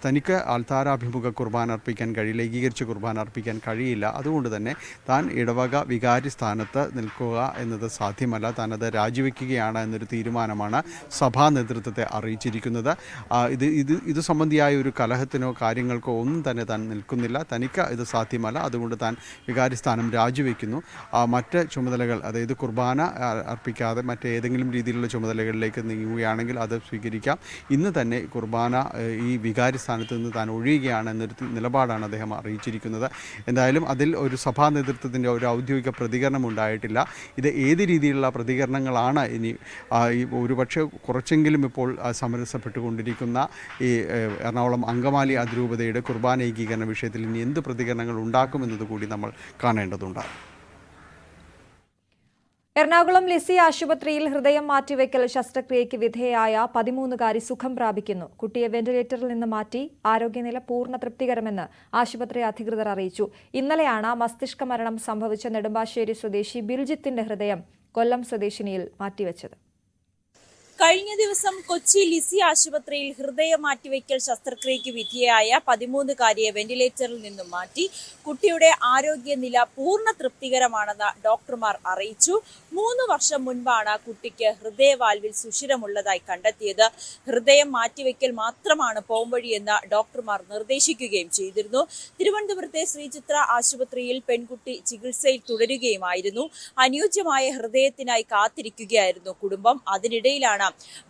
തനിക്ക് അൾത്താരാഭിമുഖ കുർബാന അർപ്പിക്കാൻ കഴിയില്ല, ഏകീകരിച്ച കുർബാന അർപ്പിക്കാൻ കഴിയില്ല. അതുകൊണ്ട് തന്നെ താൻ ഇടവക വികാരി സ്ഥാനത്ത് നിൽക്കുക എന്നത് സാധ്യമല്ല, താനത് രാജിവെക്കുകയാണ് എന്നൊരു തീരുമാനമാണ് സഭാ നേതൃത്വത്തെ അറിയിച്ചിരിക്കുന്നത്. ഇത് സംബന്ധിയായ ഒരു കലഹത്തിനോ കാര്യങ്ങൾക്കോ ഒന്നും തന്നെ താൻ നിൽക്കുന്നില്ല, തനിക്ക് ഇത് സാധ്യമല്ല. അതുകൊണ്ട് താൻ വികാരി സ്ഥാനം രാജിവെക്കുന്നു. മറ്റ് ചുമതലകൾ, അതായത് കുർബാന അർപ്പിക്കാതെ മറ്റേതെങ്കിലും രീതിയിലുള്ള ചുമതലകളിലേക്ക് നീങ്ങുകയാണെങ്കിൽ അത് സ്വീകരിക്കാം. ഇന്ന് തന്നെ കുർബാന ഈ വികാരി സ്ഥാനത്ത് നിന്ന് താൻ ഒഴിയുകയാണ് എന്നൊരു നിലപാടാണ് അദ്ദേഹം അറിയിച്ചിരിക്കുന്നത്. എന്തായാലും അതിൽ ഒരു സഭാ നേതൃത്വത്തിൻ്റെ ഒരു ഔദ്യോഗിക പ്രതികരണം ഉണ്ടായിട്ടില്ല. ഇത് ഏത് രീതിയിലുള്ള പ്രതികരണങ്ങളാണ് ഇനി ഒരുപക്ഷെ കുറച്ചെങ്കിലും ഇപ്പോൾ സമരസപ്പെട്ടുകൊണ്ടിരിക്കുന്ന ഈ എറണാകുളം അങ്കമാലി അതിരൂപതയുടെ കുർബാന ഏകീകരണ വിഷയത്തിൽ ഇനി എന്ത് പ്രതികരണങ്ങൾ ഉണ്ടാക്കുമെന്നത് കൂടി നമ്മൾ കാണേണ്ടതുണ്ട്. എറണാകുളം ലിസി ആശുപത്രിയിൽ ഹൃദയം മാറ്റിവെക്കൽ ശസ്ത്രക്രിയയ്ക്ക് വിധേയയായ 13-കാരി സുഖം പ്രാപിക്കുന്നു. കുട്ടിയെ വെന്റിലേറ്ററിൽ നിന്ന് മാറ്റി. ആരോഗ്യനില പൂർണ്ണ തൃപ്തികരമെന്ന് ആശുപത്രി അധികൃതർ അറിയിച്ചു. ഇന്നലെയാണ് മസ്തിഷ്ക മരണം സംഭവിച്ച നെടുമ്പാശ്ശേരി സ്വദേശി ബിൽജിത്തിന്റെ ഹൃദയം കൊല്ലം സ്വദേശിനിയിൽ മാറ്റിവെച്ചത്. കഴിഞ്ഞ ദിവസം കൊച്ചി ലിസി ആശുപത്രിയിൽ ഹൃദയ മാറ്റിവെക്കൽ ശസ്ത്രക്രിയയ്ക്ക് വിധേയയായ 13-കാരിയെ വെന്റിലേറ്ററിൽ നിന്നും മാറ്റി. കുട്ടിയുടെ ആരോഗ്യനില പൂർണ്ണ തൃപ്തികരമാണെന്ന് ഡോക്ടർമാർ അറിയിച്ചു. 3 വർഷം മുൻപാണ് കുട്ടിക്ക് ഹൃദയവാൽവിൽ സുഷിരമുള്ളതായി കണ്ടെത്തിയത്. ഹൃദയം മാറ്റിവെക്കൽ മാത്രമാണ് പോംവഴിയെന്ന് ഡോക്ടർമാർ നിർദ്ദേശിക്കുകയും ചെയ്തിരുന്നു. തിരുവനന്തപുരത്തെ ശ്രീചിത്ര ആശുപത്രിയിൽ പെൺകുട്ടി ചികിത്സയിൽ തുടരുകയുമായിരുന്നു. അനുയോജ്യമായ ഹൃദയത്തിനായി കാത്തിരിക്കുകയായിരുന്നു കുടുംബം. അതിനിടയിലാണ്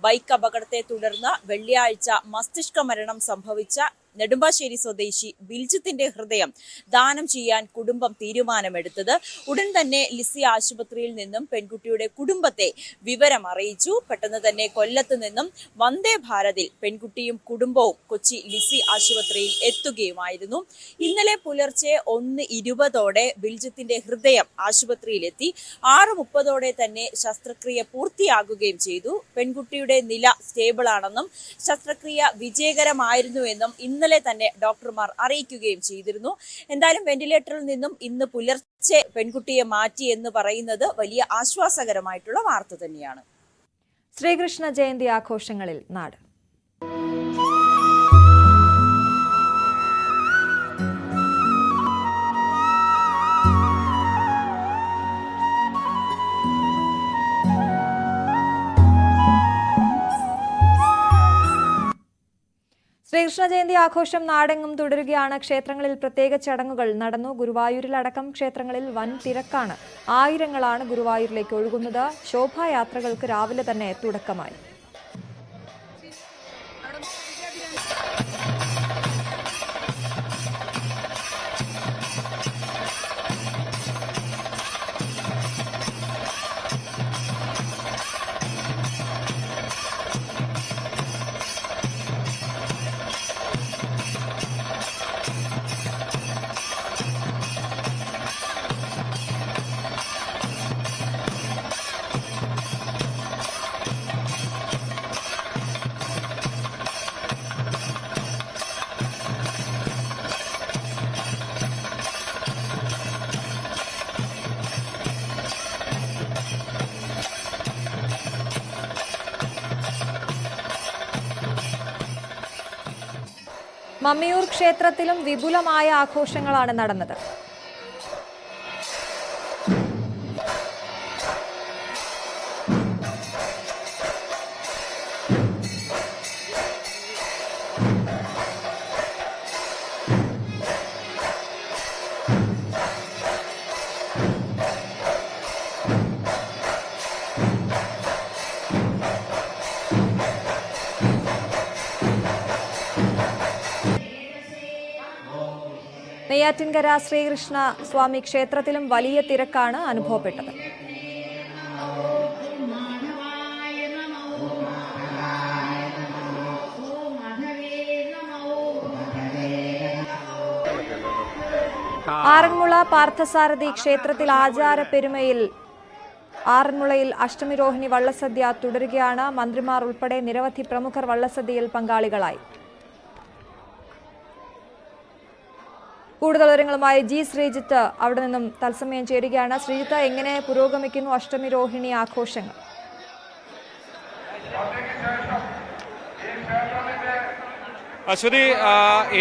ബൈക്ക് അപകടത്തെ തുടർന്ന് വെള്ളിയാഴ്ച മസ്തിഷ്ക മരണം സംഭവിച്ച നെടുമ്പാശ്ശേരി സ്വദേശി ബിൽജിത്തിന്റെ ഹൃദയം ദാനം ചെയ്യാൻ കുടുംബം തീരുമാനമെടുത്തത്. ഉടൻ തന്നെ ലിസി ആശുപത്രിയിൽ നിന്നും പെൺകുട്ടിയുടെ കുടുംബത്തെ വിവരം അറിയിച്ചു. പെട്ടെന്ന് തന്നെ കൊല്ലത്ത് നിന്നും വന്ദേ ഭാരതിൽ പെൺകുട്ടിയും കുടുംബവും കൊച്ചി ലിസി ആശുപത്രിയിൽ എത്തുകയുമായിരുന്നു. ഇന്നലെ പുലർച്ചെ 1:20 ബിൽജിത്തിന്റെ ഹൃദയം ആശുപത്രിയിലെത്തി. 6:30 തന്നെ ശസ്ത്രക്രിയ പൂർത്തിയാകുകയും ചെയ്തു. പെൺകുട്ടിയുടെ നില സ്റ്റേബിൾ ആണെന്നും ശസ്ത്രക്രിയ വിജയകരമായിരുന്നുവെന്നും ഇന്നലെ ഇന്നലെ തന്നെ ഡോക്ടർമാർ അറിയിക്കുകയും ചെയ്തിരുന്നു. എന്തായാലും വെന്റിലേറ്ററിൽ നിന്നും ഇന്ന് പുലർച്ചെ പെൺകുട്ടിയെ മാറ്റി എന്ന് പറയുന്നത് വലിയ ആശ്വാസകരമായിട്ടുള്ള വാർത്ത തന്നെയാണ്. ശ്രീകൃഷ്ണ ജയന്തി ആഘോഷങ്ങളിൽ നാട്. ശ്രീകൃഷ്ണ ജയന്തി ആഘോഷം നാടെങ്ങും തുടരുകയാണ്. ക്ഷേത്രങ്ങളിൽ പ്രത്യേക ചടങ്ങുകൾ നടന്നു. ഗുരുവായൂരിലടക്കം ക്ഷേത്രങ്ങളിൽ വൻ തിരക്കാണ്. ആയിരങ്ങളാണ് ഗുരുവായൂരിലേക്ക് ഒഴുകുന്നത്. ശോഭായാത്രകൾക്ക് രാവിലെ തന്നെ തുടക്കമായി. മമ്മിയൂർ ക്ഷേത്രത്തിലും വിപുലമായ ആഘോഷങ്ങളാണ് നടന്നത്. നെയ്യാറ്റിൻകര ശ്രീകൃഷ്ണ സ്വാമി ക്ഷേത്രത്തിലും വലിയ തിരക്കാണ് അനുഭവപ്പെട്ടത്. ആറന്മുള പാർത്ഥസാരഥി ക്ഷേത്രത്തിൽ ആചാരപ്പെരുമയിൽ ആറന്മുളയിൽ അഷ്ടമിരോഹിണി വള്ളസദ്യ തുടരുകയാണ്. മന്ത്രിമാർ ഉൾപ്പെടെ നിരവധി പ്രമുഖർ വള്ളസദ്യയിൽ പങ്കാളികളായി. കൂടുതൽ വിവരങ്ങളുമായി ജി ശ്രീജിത്ത് അവിടെ നിന്നും തത്സമയം ചേരുകയാണ്. ശ്രീജിത്ത്, എങ്ങനെ പുരോഗമിക്കുന്നു അഷ്ടമി രോഹിണി ആഘോഷങ്ങൾ? അശ്വതി,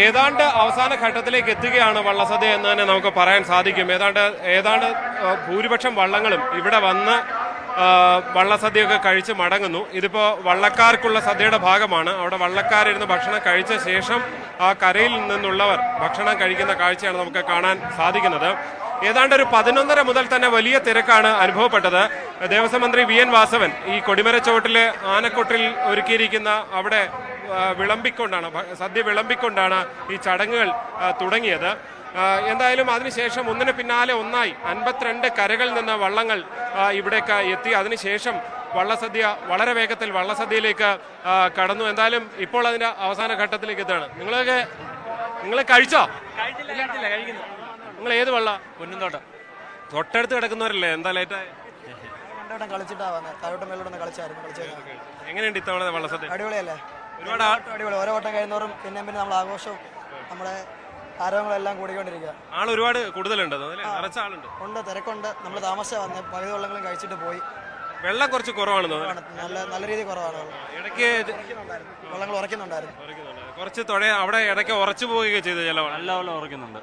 ഏതാണ്ട് അവസാന ഘട്ടത്തിലേക്ക് എത്തുകയാണ് വള്ളസദ്യ എന്ന് തന്നെ നമുക്ക് പറയാൻ സാധിക്കും. ഏതാണ്ട് ഭൂരിപക്ഷം വള്ളങ്ങളും ഇവിടെ വന്ന് വള്ളസദ്യയൊക്കെ കഴിച്ച് മടങ്ങുന്നു. ഇതിപ്പോൾ വള്ളക്കാർക്കുള്ള സദ്യയുടെ ഭാഗമാണ്. അവിടെ വള്ളക്കാരിരുന്ന് ഭക്ഷണം കഴിച്ച ശേഷം ആ കരയിൽ നിന്നുള്ളവർ ഭക്ഷണം കഴിക്കുന്ന കാഴ്ചയാണ് നമുക്ക് കാണാൻ സാധിക്കുന്നത്. ഏതാണ്ട് ഒരു 11:30 മുതൽ തന്നെ വലിയ തിരക്കാണ് അനുഭവപ്പെട്ടത്. ദേവസ്വം മന്ത്രി വി.എൻ. വാസവൻ ഈ കൊടിമരച്ചോട്ടിലെ ആനക്കൊട്ടിൽ ഒരുക്കിയിരിക്കുന്ന അവിടെ സദ്യ വിളമ്പിക്കൊണ്ടാണ് ഈ ചടങ്ങുകൾ തുടങ്ങിയത്. എന്തായാലും അതിനുശേഷം ഒന്നിന് പിന്നാലെ ഒന്നായി 52 കരകളിൽ നിന്ന് വള്ളങ്ങൾ ഇവിടേക്ക് എത്തി. അതിനുശേഷം വള്ളസദ്യ വളരെ വേഗത്തിൽ വള്ളസദ്യയിലേക്ക് കടന്നു. എന്തായാലും ഇപ്പോൾ അതിന്റെ അവസാന ഘട്ടത്തിലേക്ക് എത്താണ്. നിങ്ങൾ കഴിച്ചോ? നിങ്ങൾ ഏത് വള്ള? പൊന്നുംതോട്ടം. തൊട്ടടുത്ത് കിടക്കുന്നവരല്ലേ? എന്താ ലേറ്റായി? എങ്ങനെയുണ്ട് ഇത്തവണ വള്ളസദ്യ? അടിപൊളിയല്ലേ? ഒരുപാട് അടിപൊളി. ഓരോ വട്ടം കഴിയുന്നവരും പിന്നെ നമ്മൾ ആഘോഷവും നമ്മുടെ ആരോഗ്യങ്ങളെല്ലാം കൂടിക്കൊണ്ടിരിക്കുക. ആൾ ഒരുപാട് കൂടുതലുണ്ട്, നിറച്ച ആളുണ്ട്. ഉണ്ട്, തിരക്കുണ്ട്. നമ്മൾ താമസിച്ചാൽ വന്ന് പകുതി വെള്ളങ്ങളും കഴിച്ചിട്ട് പോയി. വെള്ളം കുറച്ച് കുറവാണെന്നോ? നല്ല രീതിയിൽ കുറവാണ്. ഇടയ്ക്ക് വെള്ളങ്ങൾ ഉറയ്ക്കുന്നുണ്ടായിരുന്നു. കുറച്ച് അവിടെ ഇടയ്ക്ക് ഉറച്ചു പോവുകയൊക്കെ ചെയ്തു. നല്ല വെള്ളം ഉറയ്ക്കുന്നുണ്ട്.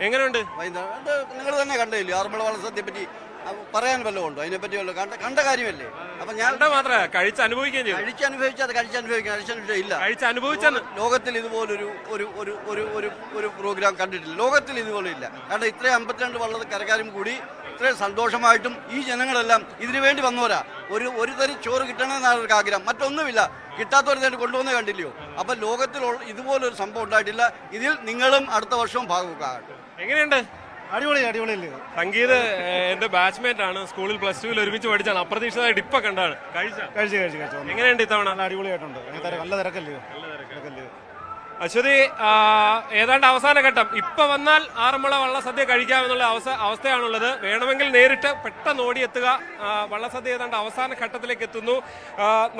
എങ്ങനെയുണ്ട്? നിങ്ങൾ തന്നെ കണ്ടില്ലേ ആറന്മുള വള്ളസദ്യയെ പറ്റി പറയാൻ വല്ലതും ഉണ്ടോ? അതിനെപ്പറ്റി കണ്ട കാര്യമല്ലേ? അപ്പൊ ഞാൻ മാത്രമേ കഴിച്ചനുഭവിക്കുകയും ചെയ്തു. കഴിച്ചനുഭവിക്കാൻ ഇല്ല. കഴിച്ചനുഭവിച്ചാൽ ലോകത്തിൽ ഇതുപോലൊരു ഒരു പ്രോഗ്രാം കണ്ടിട്ടില്ല. ലോകത്തിൽ ഇതുപോലെ ഇല്ല. കാരണം ഇത്രയും 52 വള്ളത് കരക്കാരും കൂടി ഇത്രയും സന്തോഷമായിട്ടും ഈ ജനങ്ങളെല്ലാം ഇതിനു വേണ്ടി വന്നവരാ. ഒരു തരി ചോറ് കിട്ടണമെന്നാണ് അവർക്ക് ആഗ്രഹം. മറ്റൊന്നുമില്ല. കിട്ടാത്തവർ തന്നെ കൊണ്ടുവന്നേ കണ്ടില്ലയോ? അപ്പൊ ലോകത്തിൽ ഇതുപോലൊരു സംഭവം ഉണ്ടായിട്ടില്ല. ഇതിൽ നിങ്ങളും അടുത്ത വർഷവും ഭാഗമാകട്ടെ. എങ്ങനെയുണ്ട്? അടിപൊളി അടിപൊളിയല്ലേ? സംഗീത് എന്റെ ബാച്ച്മേറ്റ് ആണ്. സ്കൂളിൽ +2 ഒരുമിച്ച് പഠിച്ചാണ്. അപ്രതീക്ഷിതമായിട്ട് ഇപ്പൊ കണ്ടാണ്. കഴിച്ചു. എങ്ങനെയുണ്ട് ഇത്തവണ? അടിപൊളിയായിട്ടുണ്ട്. നല്ല തിരക്കല്ലേ? അശ്വതി, ഏതാണ്ട് അവസാന ഘട്ടം. ഇപ്പൊ വന്നാൽ ആറന്മുള വള്ളസദ്യ കഴിക്കാമെന്നുള്ള അവസ്ഥയാണുള്ളത്. വേണമെങ്കിൽ നേരിട്ട് പെട്ടെന്ന് ഓടിയെത്തുക. വള്ളസദ്യ ഏതാണ്ട് അവസാന ഘട്ടത്തിലേക്ക് എത്തുന്നു.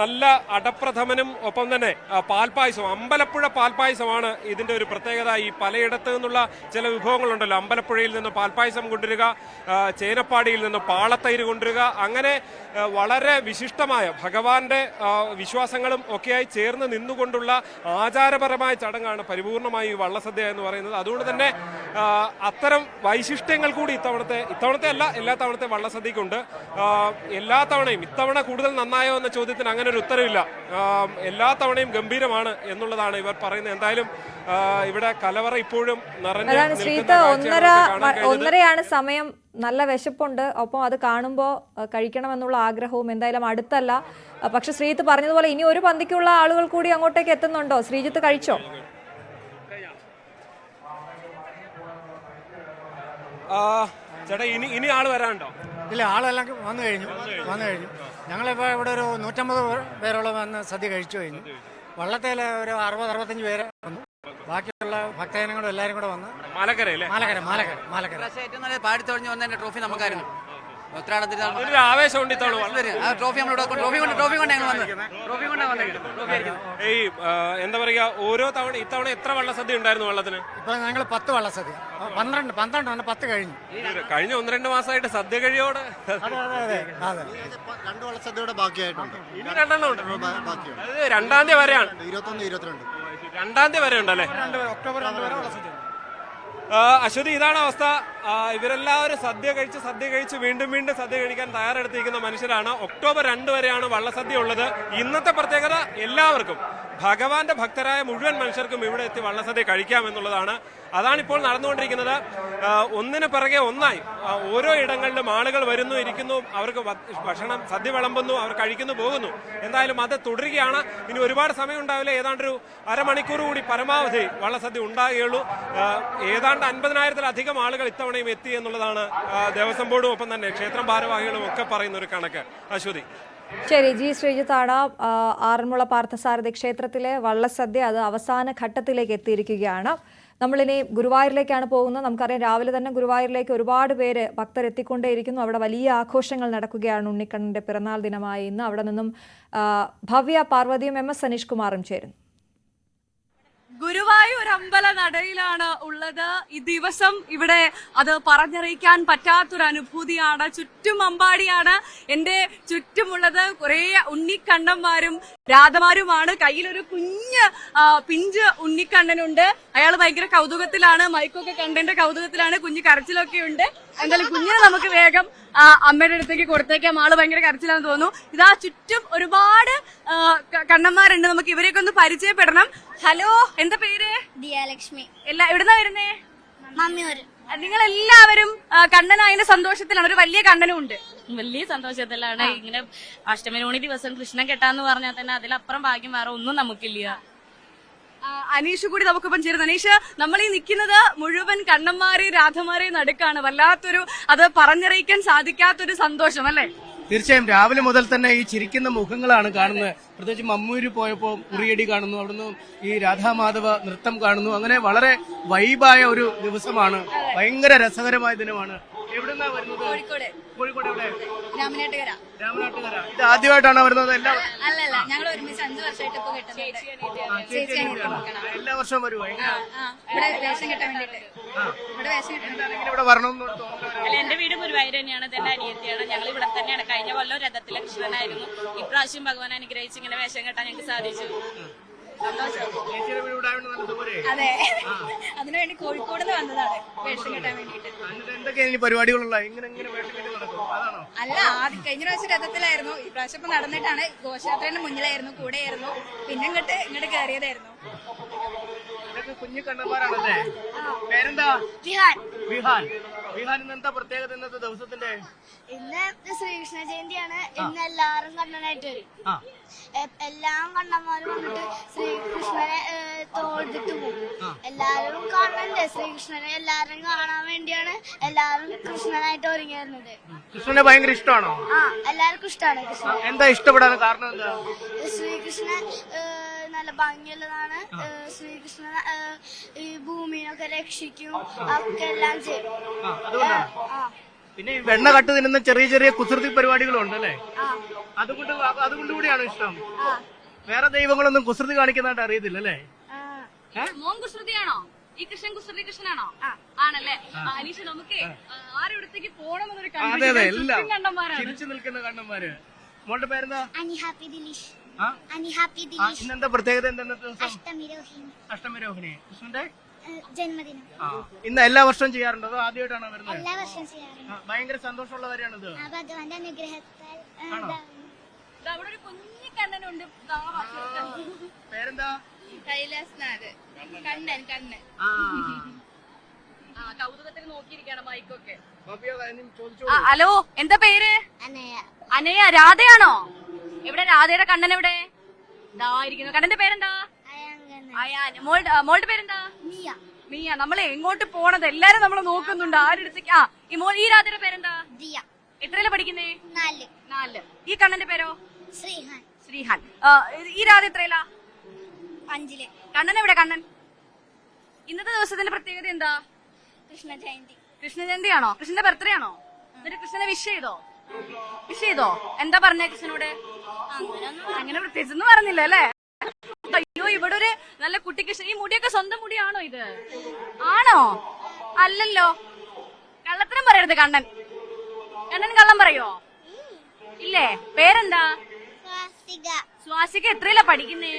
നല്ല അടപ്രഥമനും ഒപ്പം തന്നെ പാൽപ്പായസം, അമ്പലപ്പുഴ പാൽപ്പായസമാണ് ഇതിന്റെ ഒരു പ്രത്യേകത. ഈ പലയിടത്തു നിന്നുള്ള ചില വിഭവങ്ങളുണ്ടല്ലോ, അമ്പലപ്പുഴയിൽ നിന്ന് പാൽപ്പായസം കൊണ്ടുവരിക, ചേനപ്പാടിയിൽ നിന്ന് പാളത്തൈര് കൊണ്ടുവരിക, അങ്ങനെ വളരെ വിശിഷ്ടമായ ഭഗവാന്റെ വിശ്വാസങ്ങളും ഒക്കെയായി ചേർന്ന് നിന്നുകൊണ്ടുള്ള ആചാരപരമായ ചടങ്ങാണ് പരിപൂർണമായി ഈ വള്ളസദ്യ എന്ന് പറയുന്നത്. അതുകൊണ്ട് തന്നെ അത്തരം വൈശിഷ്ട്യങ്ങൾ കൂടി ഇത്തവണത്തെ അല്ല, എല്ലാ തവണത്തെ വള്ളസദ്യക്കുണ്ട്. എല്ലാ തവണയും ഇത്തവണ കൂടുതൽ നന്നായോ എന്ന ചോദ്യത്തിന് അങ്ങനെ ഒരു ഉത്തരവില്ല. എല്ലാ തവണയും ഗംഭീരമാണ് എന്നുള്ളതാണ് ഇവർ പറയുന്നത്. എന്തായാലും ഇവിടെ കലവറ ഇപ്പോഴും അതാണ് ശ്രീത്ത്, ഒന്നരയാണ് സമയം. നല്ല വിശപ്പുണ്ട്, ഒപ്പം അത് കാണുമ്പോൾ കഴിക്കണമെന്നുള്ള ആഗ്രഹവും. എന്തായാലും അടുത്തല്ല. പക്ഷെ ശ്രീജിത്ത് പറഞ്ഞതുപോലെ ഇനി ഒരു പന്തിക്കുള്ള ആളുകൾ കൂടി അങ്ങോട്ടേക്ക് എത്തുന്നുണ്ടോ? ശ്രീജിത്ത് കഴിച്ചോ? ചേട്ടാ, ഇനി ആള് വരാനുണ്ടോ? ഇല്ല, ആളെല്ലാം വന്നു കഴിഞ്ഞു. ഞങ്ങളിപ്പോൾ ഇവിടെ ഒരു 150 പേരോളം വന്ന് സദ്യ കഴിച്ചു കഴിഞ്ഞു. വള്ളത്തേൽ ഒരു 60-65 പേര് വന്നു. ബാക്കിയുള്ള ഭക്തജനങ്ങളും എല്ലാവരും കൂടെ വന്ന് മാലക്കര ഏറ്റവും നല്ല പാടിത്തൊഴിഞ്ഞ് വന്നതിന്റെ ട്രോഫി നമുക്കായിരുന്നു. ആവേശമുണ്ട്. എന്താ പറയാ, ഓരോ തവണ ഇത്തവണ എത്ര വള്ളസദ്യ ഉണ്ടായിരുന്നു വള്ളത്തിന്? ഇപ്പൊ ഞങ്ങൾ 10 വള്ളസദ്യ, 12 10 കഴിഞ്ഞു. കഴിഞ്ഞ 1-2 മാസമായിട്ട് സദ്യ കഴിയോട് 2 വള്ളസദ്യയുടെ ബാക്കിയായിട്ടുണ്ട്. ഇനി 2 എണ്ണം ഉണ്ട്. അത് 2-ാം തീയതി വരെയാണ്. 21-22 2-ാം തീയതി വരെ ഉണ്ടല്ലേ? ഒക്ടോബർ 2 വരെ വള്ളസദ്യ. അശ്വതി, ഇതാണ് അവസ്ഥ. ഇവരെല്ലാവരും സദ്യ കഴിച്ച് വീണ്ടും സദ്യ കഴിക്കാൻ തയ്യാറെടുത്തിരിക്കുന്ന മനുഷ്യരാണ്. ഒക്ടോബർ 2 വരെയാണ് വള്ളസദ്യ ഉള്ളത്. ഇന്നത്തെ പ്രത്യേകത എല്ലാവർക്കും, ഭഗവാന്റെ ഭക്തരായ മുഴുവൻ മനുഷ്യർക്കും ഇവിടെ എത്തി വള്ളസദ്യ കഴിക്കാമെന്നുള്ളതാണ്. അതാണിപ്പോൾ നടന്നുകൊണ്ടിരിക്കുന്നത്. ഒന്നിന് പിറകെ ഒന്നായി ഓരോ ഇടങ്ങളിലും ആളുകൾ വരുന്നു, ഇരിക്കുന്നു, അവർക്ക് ഭക്ഷണം സദ്യ വിളമ്പുന്നു, അവർ കഴിക്കുന്നു, പോകുന്നു. എന്തായാലും അത് തുടരുകയാണ്. ഇനി ഒരുപാട് സമയം ഉണ്ടാവില്ല. ഏതാണ്ടൊരു അരമണിക്കൂർ കൂടി പരമാവധി വള്ളസദ്യ ഉണ്ടാകുകയുള്ളൂ. ഏതാണ്ട് 50,000-ത്തിലധികം ആളുകൾ ഇത്തവണയും എത്തി എന്നുള്ളതാണ് ദേവസ്വം ബോർഡും ഒപ്പം തന്നെ ക്ഷേത്രം ഭാരവാഹികളും ഒക്കെ പറയുന്ന ഒരു കണക്ക്. അശ്വതി, ശരി. ജി ശ്രീജിത്താണ്. ആറന്മുള പാർത്ഥസാരഥി ക്ഷേത്രത്തിലെ വള്ളസദ്യ അത് അവസാന ഘട്ടത്തിലേക്ക് എത്തിയിരിക്കുകയാണ്. നമ്മളിനി ഗുരുവായൂരിലേക്കാണ് പോകുന്നത്. നമുക്കറിയാം, രാവിലെ തന്നെ ഗുരുവായൂരിലേക്ക് ഒരുപാട് പേര് ഭക്തരെത്തിക്കൊണ്ടേയിരിക്കുന്നു. അവിടെ വലിയ ആഘോഷങ്ങൾ നടക്കുകയാണ്. ഉണ്ണിക്കണ്ണന്റെ പിറന്നാൾ ദിനമായ ഇന്ന് അവിടെ നിന്നും ഭവ്യ പാർവതിയും MS സനീഷ് കുമാറും ചേരുന്നു. ഗുരുവായൂർ അമ്പല നടയിലാണ് ഉള്ളത്. ഈ ദിവസം ഇവിടെ അത് പറഞ്ഞറിയിക്കാൻ പറ്റാത്തൊരു അനുഭൂതിയാണ്. ചുറ്റും അമ്പാടിയാണ്. എന്റെ ചുറ്റുമുള്ളത് കുറെ ഉണ്ണിക്കണ്ണന്മാരും രാധമാരുമാണ്. കയ്യിലൊരു പിഞ്ച് ഉണ്ണിക്കണ്ണനുണ്ട്. അയാൾ ഭയങ്കര കൗതുകത്തിലാണ്. മൈക്കൊക്കെ കണ്ടതിന്റെ കൗതുകത്തിലാണ്. കുഞ്ഞു കരച്ചിലൊക്കെ ഉണ്ട്. എന്തായാലും കുഞ്ഞിനെ നമുക്ക് വേഗം അമ്മയുടെ അടുത്തേക്ക് കൊടുത്തേക്കാം. ആള് ഭയങ്കര കരച്ചിലാണെന്ന് തോന്നുന്നു. ഇതാ ചുറ്റും ഒരുപാട് കണ്ണന്മാരുണ്ട്. നമുക്ക് ഇവരെയൊക്കെ ഒന്ന് പരിചയപ്പെടണം. ഹലോ, എന്താ പേര്? ദിയാലക്ഷ്മി. എവിടുന്നാ വരുന്നേ? മമ്മിയൂര്. നിങ്ങളെല്ലാവരും കണ്ണനായതിന്റെ സന്തോഷത്തിലാണ്. ഒരു വലിയ കണ്ണനും ഉണ്ട്. വലിയ സന്തോഷത്തിലാണ്. ഇങ്ങനെ അഷ്ടമിരോണി ദിവസം കൃഷ്ണൻ കെട്ടാന്ന് പറഞ്ഞാൽ തന്നെ അതിലപ്പുറം ഭാഗ്യം വേറെ ഒന്നും നമുക്കില്ല. അനീഷ് കൂടി നമുക്കിപ്പം ചേരുന്നു. അനീഷ്, നമ്മൾ ഈ നിൽക്കുന്നത് മുഴുവൻ കണ്ണന്മാരെ രാധമാരെ നടുക്കാണ്. വല്ലാത്തൊരു, അത് പറഞ്ഞറിയിക്കാൻ സാധിക്കാത്തൊരു സന്തോഷം അല്ലേ? തീർച്ചയായും രാവിലെ മുതൽ തന്നെ ഈ ചിരിക്കുന്ന മുഖങ്ങളാണ് കാണുന്നത്. പ്രത്യേകിച്ച് മമ്മൂര് പോയപ്പോൾ ഉറിയടി കാണുന്നു, അവിടുന്ന് ഈ രാധാമാധവ നൃത്തം കാണുന്നു. അങ്ങനെ വളരെ വൈബായ ഒരു ദിവസമാണ്. ഭയങ്കര രസകരമായ ദിനമാണ്. എവിടുന്നാ വരുന്നത്? കോഴിക്കോട്. എവിടെ? രാമനാട്ടുകര. ഇത് ആദ്യമായിട്ടാണ് വരുന്നത്? അല്ലല്ല, ഞങ്ങൾ ഒരുമിച്ച് 5 വർഷമായിട്ട് ഇപ്പൊ എല്ലാ വർഷവും വരുമോ? ഇവിടെ വേഷം കെട്ടാൻ വേണ്ടിട്ട്. ഇവിടെ വരണമെന്ന് അല്ല, എന്റെ വീട് ഗുരുവായൂർ തന്നെയാണ്. എന്റെ അനിയത്തിയാണ്. ഞങ്ങൾ ഇവിടെ തന്നെയാണ്. കഴിഞ്ഞ കൊല്ലം രഥത്തിലെ കൃഷ്ണനായിരുന്നു. ഇപ്രാവശ്യം ഭഗവാൻ അനുഗ്രഹിച്ച് ഇങ്ങനെ വേഷം കെട്ടാൻ ഞങ്ങൾക്ക് സാധിച്ചു. അതെ, അതിനുവേണ്ടി കോഴിക്കോട് നിന്ന് വന്നതാണ് വേഷം കെട്ടാൻ വേണ്ടിട്ട്. അല്ല, കഴിഞ്ഞ പ്രാവശ്യം രഥത്തിലായിരുന്നു. ഈ പ്രാവശ്യം ഇപ്പൊ നടന്നിട്ടാണ്. ഘോഷയാത്രയുടെ മുന്നിലായിരുന്നു, കൂടെയായിരുന്നു. പിന്നെ ഇങ്ങോട്ട് കയറിയതായിരുന്നു. കുഞ്ഞു കണ്ണന്മാരാണല്ലേ? പേരെന്താ? വിഹാൻ. എന്താ പ്രത്യേകത ഇന്നത്തെ ദിവസത്തിന്റെ? ഇന്ന് ശ്രീകൃഷ്ണ ജയന്തിയാണ്. ഇന്ന് എല്ലാവരും കണ്ണനായിട്ട് വരും. എല്ലാ കണ്ണന്മാരും വന്നിട്ട് ശ്രീകൃഷ്ണനെ തോഴ്ത്തിട്ട് പോകും. എല്ലാരും കാണണ്ടേ ശ്രീകൃഷ്ണനെ? എല്ലാരും കാണാൻ വേണ്ടിയാണ് എല്ലാരും കൃഷ്ണനായിട്ട് ഒരുങ്ങി വരുന്നത്. കൃഷ്ണനെ ഭയങ്കര ഇഷ്ടമാണോ? എല്ലാവർക്കും ഇഷ്ടമാണ് കൃഷ്ണൻ. എന്താ ഇഷ്ടപ്പെടാൻ കാരണം? എന്താ? ശ്രീകൃഷ്ണൻ നല്ല ഭംഗിയുള്ളതാണ്. ശ്രീകൃഷ്ണൻ ഈ ഭൂമിനൊക്കെ രക്ഷിക്കും, ഒക്കെ എല്ലാം ചെയ്യും. പിന്നെ വെണ്ണ കട്ട് തിന്നുന്ന ചെറിയ ചെറിയ കുസൃതി പരിപാടികളുണ്ട് അല്ലേ? അതുകൊണ്ടുകൂടിയാണ് ഇഷ്ടം. വേറെ ദൈവങ്ങളൊന്നും കുസൃതി കാണിക്കുന്നതായിട്ട് അറിയത്തില്ല അല്ലേ? മോൻ കുസൃതിയാണോ? ഈ കൃഷ്ണൻ കുസൃതി കൃഷ്ണനാണോ? ആണല്ലേ? അനീഷ, നമുക്ക് ആരെടുത്തേക്ക് പോകണമെന്നൊരു കണ്ടന്മാരാണ് ചിരിച്ചു നിൽക്കുന്ന കണ്ണന്മാര്. മോളുടെ പേരെന്താ? അനിഹാപ്പി ദിലീഷ്. ഇന്നെന്താ പ്രത്യേകത? എന്താ അഷ്ടമിരോഹിണി കൃഷ്ണന്റെ ജന്മദിനം. ഇന്ന് എല്ലാ വർഷവും ചെയ്യാറുണ്ടോ അതോ ആദ്യമായിട്ടാണോ വരുന്നത്? എല്ലാ വർഷവും ചെയ്യാറുണ്ട്. ഭയങ്കര സന്തോഷമുള്ള കാര്യമാണിത്. ഭഗവാന്റെ അനുഗ്രഹത്താൽ. അവിടെ ഒരു കുഞ്ഞി കണ്ണനുണ്ട്. പേരെന്താ? കൈലാസ്നാഥ്. കണ്ണൻ. കൗതുകത്തിൽ നോക്കിയിരിക്കണം മൈക്കൊക്കെ. ചോദിച്ചോ. ഹലോ, എന്താ പേര്? അനയ. അനയ. രാധയാണോ? എവിടെ രാധയുടെ കണ്ണൻ? എവിടെ? ഇരിക്കുന്നു. കണ്ണന്റെ പേരെന്താ? അയാൻ. മോളുടെ പേരെന്താ? മിയ. മിയ. നമ്മളെ എങ്ങോട്ട് പോണത്? എല്ലാരും നമ്മളെ നോക്കുന്നുണ്ട്. ആരെടുത്തേക്ക്? ഈ രാധയുടെ പേരെന്താ? ദിയ. എത്രയില പഠിക്കുന്നേ? 4. ഈ കണ്ണന്റെ പേരോ? ശ്രീഹാൻ. ഈ രാധ എത്രയില? 5. കണ്ണൻ എവിടെ? കണ്ണൻ. ഇന്നത്തെ ദിവസത്തിന്റെ പ്രത്യേകത എന്താ? കൃഷ്ണജയന്തിയാണോ? കൃഷ്ണന്റെ ബർത്ത്ഡേ ആണോ? എന്നിട്ട് കൃഷ്ണനെ വിഷ് ചെയ്തോ? എന്താ പറഞ്ഞേ കൃഷ്ണനോട്? അങ്ങനെ പ്രത്യേകിച്ചൊന്നും പറഞ്ഞില്ല അല്ലേ? അയ്യോ, ഇവിടെ ഒരു നല്ല കുട്ടി കൃഷ്ണൻ. ഈ മുടിയൊക്കെ സ്വന്തം മുടിയാണോ ഇത്? ആണോ? അല്ലല്ലോ. കള്ളത്തരം പറയരുത്. കണ്ണൻ കള്ളം പറയോ? ഇല്ലേ? പേരെന്താ? സ്വാസിക. എത്രയിലാ പഠിക്കുന്നേ?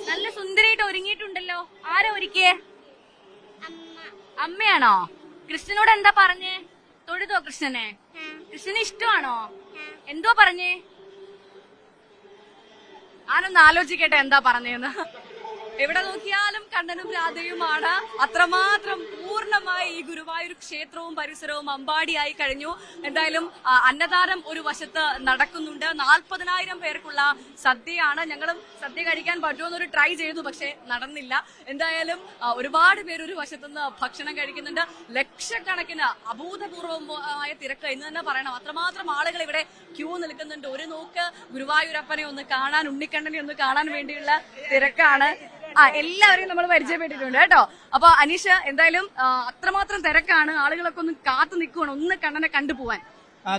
നല്ല സുന്ദരിയായിട്ട് ഒരുങ്ങിയിട്ടുണ്ടല്ലോ. ആരാ ഒരുക്കിയേ? അമ്മയാണോ? കൃഷ്ണനോട് എന്താ പറഞ്ഞേ? തൊഴുതോ കൃഷ്ണനെ? കൃഷ്ണന് ഇഷ്ടമാണോ? എന്തോ പറഞ്ഞേ? ഞാനൊന്ന് ആലോചിക്കട്ടെ എന്താ പറഞ്ഞേന്ന്. എവിടെ നോക്കിയാലും കണ്ണനും രാധയുമാണ്. അത്രമാത്രം പൂർണ്ണമായി ഈ ഗുരുവായൂർ ക്ഷേത്രവും പരിസരവും അമ്പാടിയായി കഴിഞ്ഞു. എന്തായാലും അന്നദാനം ഒരു വശത്ത് നടക്കുന്നുണ്ട്. 40,000 പേർക്കുള്ള സദ്യയാണ്. ഞങ്ങളും സദ്യ കഴിക്കാൻ പറ്റുമെന്നൊരു ട്രൈ ചെയ്തു, പക്ഷെ നടന്നില്ല. എന്തായാലും ഒരുപാട് പേര് ഒരു വശത്തുനിന്ന് ഭക്ഷണം കഴിക്കുന്നുണ്ട്. ലക്ഷക്കണക്കിന് അഭൂതപൂർവമായ തിരക്ക് എന്ന് തന്നെ പറയണം. അത്രമാത്രം ആളുകൾ ഇവിടെ ക്യൂ നിൽക്കുന്നുണ്ട്. ഒരു നോക്ക് ഗുരുവായൂരപ്പനെ ഒന്ന് കാണാൻ, ഉണ്ണിക്കണ്ണനെ ഒന്ന് കാണാൻ വേണ്ടിയുള്ള തിരക്കാണ്. എല്ലാവരെയും നമ്മൾ പരിചയപ്പെട്ടിട്ടുണ്ട് കേട്ടോ. അപ്പൊ അനീഷ്, എന്തായാലും അത്രമാത്രം തിരക്കാണ്. ആളുകളൊക്കെ ഒന്ന് കാത്തു നിൽക്കുവാണ് ഒന്ന് കണ്ണനെ കണ്ടുപോവാൻ.